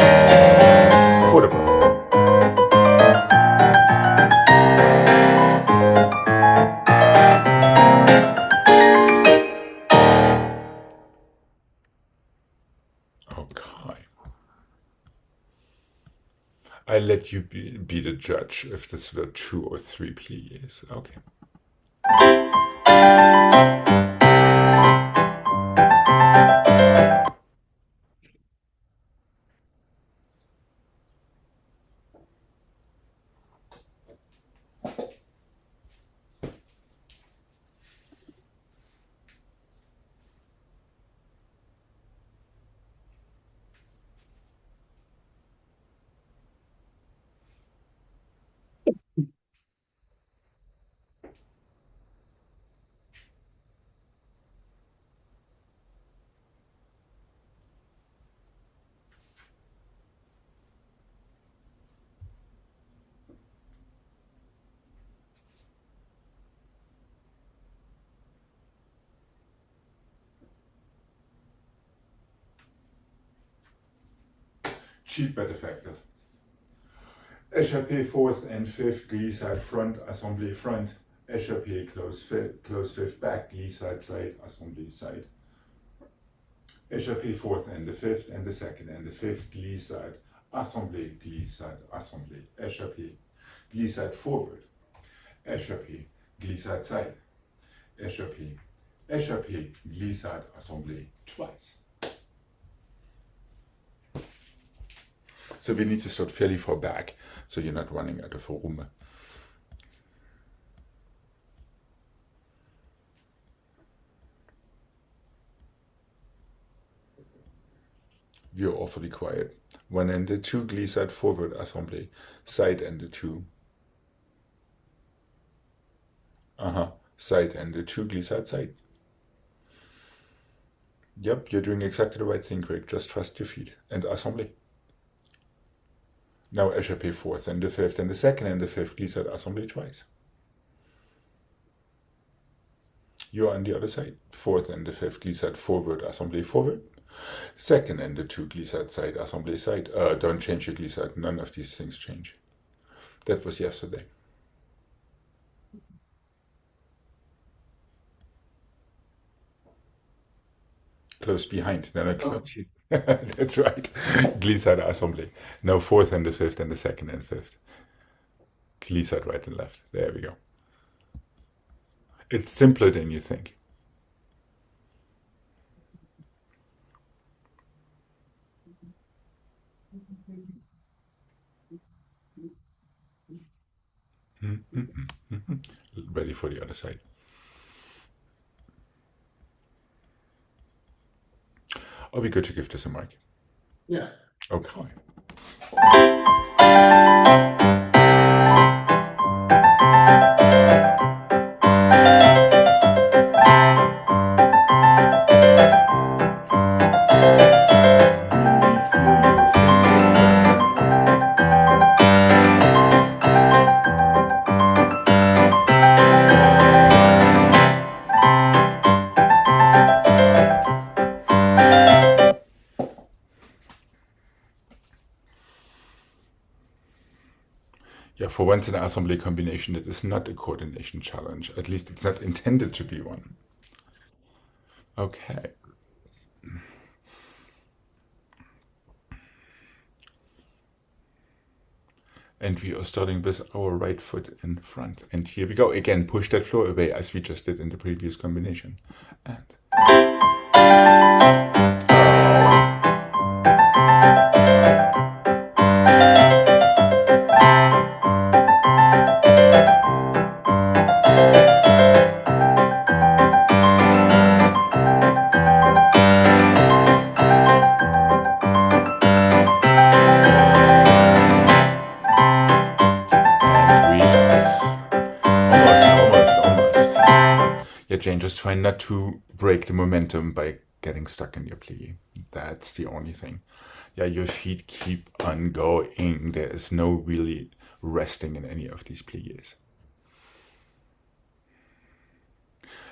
Quarter bra. Okay. I let you be the judge if this were 2 or 3 pliés. Okay. Cheap but effective. Échappé fourth and fifth, glissade front, assemblée front. Échappé close fifth back, glissade side, assemblée side. Échappé fourth and the fifth and the second and the fifth, glissade, assemblée, glissade, assemblée. Échappé, glissade forward. Échappé, glissade side. Échappé, échappé, glissade, assemblée, twice. So we need to start fairly far back, so you're not running out of room. You're awfully quiet. 1 and the 2, glissade forward, assemblée. Side and the 2. Side and the 2, glissade side. Yep, you're doing exactly the right thing, Gregg. Just trust your feet. And assemblée. Now échappé fourth and the fifth, and the second and the fifth glissade assemblée twice. You're on the other side. Fourth and the fifth glissade forward, assemblée forward. Second and the two glissade side, assemblée side. Don't change your glissade. None of these things change. That was yesterday. Close behind. No, no, close here. That's right. Glissade assemblée. Now fourth and the fifth and the second and fifth. Glissade right and left. There we go. It's simpler than you think. Ready for the other side. Are we good to give this a mark? Yeah. Okay. Yeah, for once in an assembly combination, it is not a coordination challenge. At least it's not intended to be one. Okay. And we are starting with our right foot in front. And here we go. Again, push that floor away as we just did in the previous combination. And... Jane, just try not to break the momentum by getting stuck in your plie. That's the only thing. Yeah, your feet keep on going. There is no really resting in any of these plies.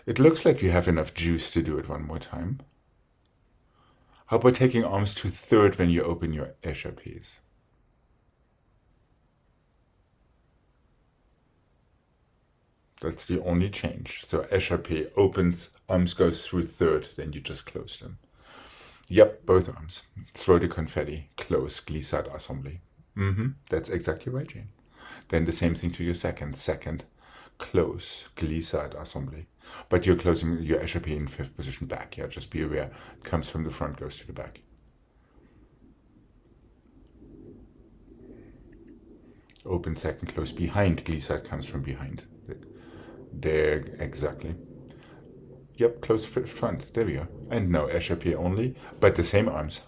It looks like you have enough juice to do it one more time. How about taking arms to third when you open your échappés? That's the only change. So échappé opens, arms goes through third, then you just close them. Yep, both arms. Throw the confetti, close, glissade assemblée. That's exactly right, Jane. Then the same thing to your second. Second, close, glissade assemblée. But you're closing your échappé in fifth position back. Yeah, just be aware. It comes from the front, goes to the back. Open second, close behind. Glissade comes from behind. There, exactly. Yep, close front. There we go. And no, échappé only, but the same arms.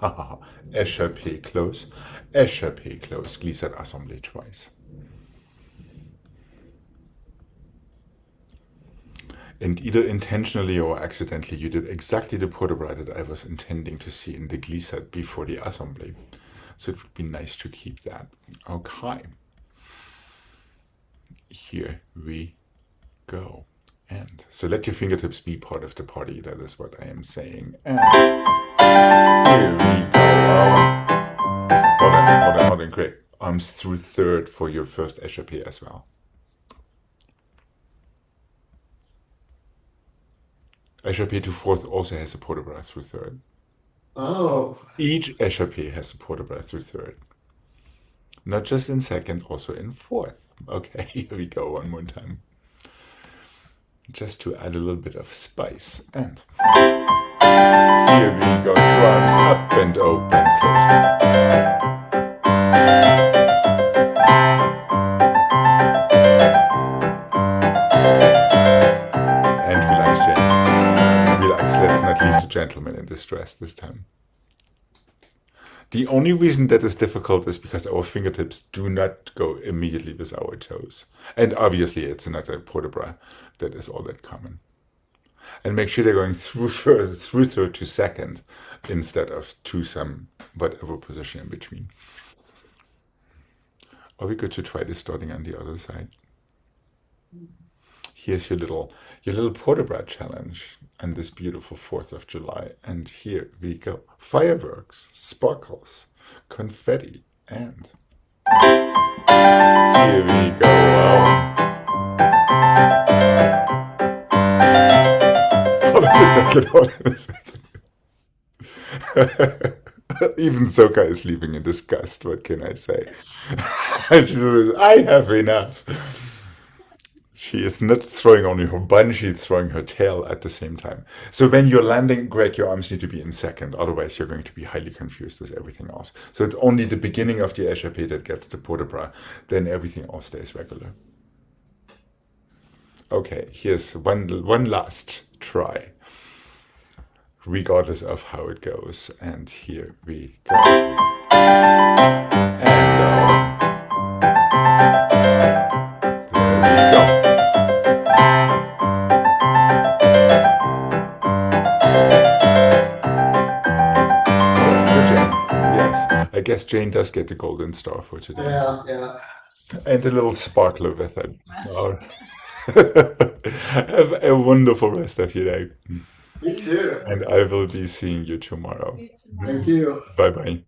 Échappé, close. Échappé, close. Glissade assemblée twice. And either intentionally or accidentally, you did exactly the port de bras that I was intending to see in the glissade before the assembly. So it would be nice to keep that. Okay. Here we go. And so let your fingertips be part of the party. That is what I am saying. And here we go. Hold on, Gregg. Arms through third for your first échappé as well. Échappé to fourth also has a port de bras through third. Oh. Each échappé has a port de bras through third. Not just in second, also in fourth. Okay, here we go one more time. Just to add a little bit of spice. And here we go. Two arms up and open, close. And relax, Jane. Relax. Let's not leave the gentleman in distress this time. The only reason that is difficult is because our fingertips do not go immediately with our toes. And obviously it's not a port de bras that is all that common. And make sure they're going through third to second instead of to some whatever position in between. Or we could try this starting on the other side. Here's your little Portabra challenge on this beautiful 4th of July. And here we go. Fireworks, sparkles, confetti, and here we go. Hold on a second, hold on a second. Even Soka is leaving in disgust, what can I say? She says, I have enough. She is not throwing only her bun, she's throwing her tail at the same time. So when you're landing, Greg, your arms need to be in second. Otherwise, you're going to be highly confused with everything else. So it's only the beginning of the échappée that gets the port de bras. Then everything else stays regular. Okay, here's one last try, regardless of how it goes. And here we go. And there we go. Yes, I guess Jane does get the golden star for today. Yeah. And a little sparkler with it. Oh. Have a wonderful rest of your day. Me too. And I will be seeing you tomorrow. Thank you. Bye bye.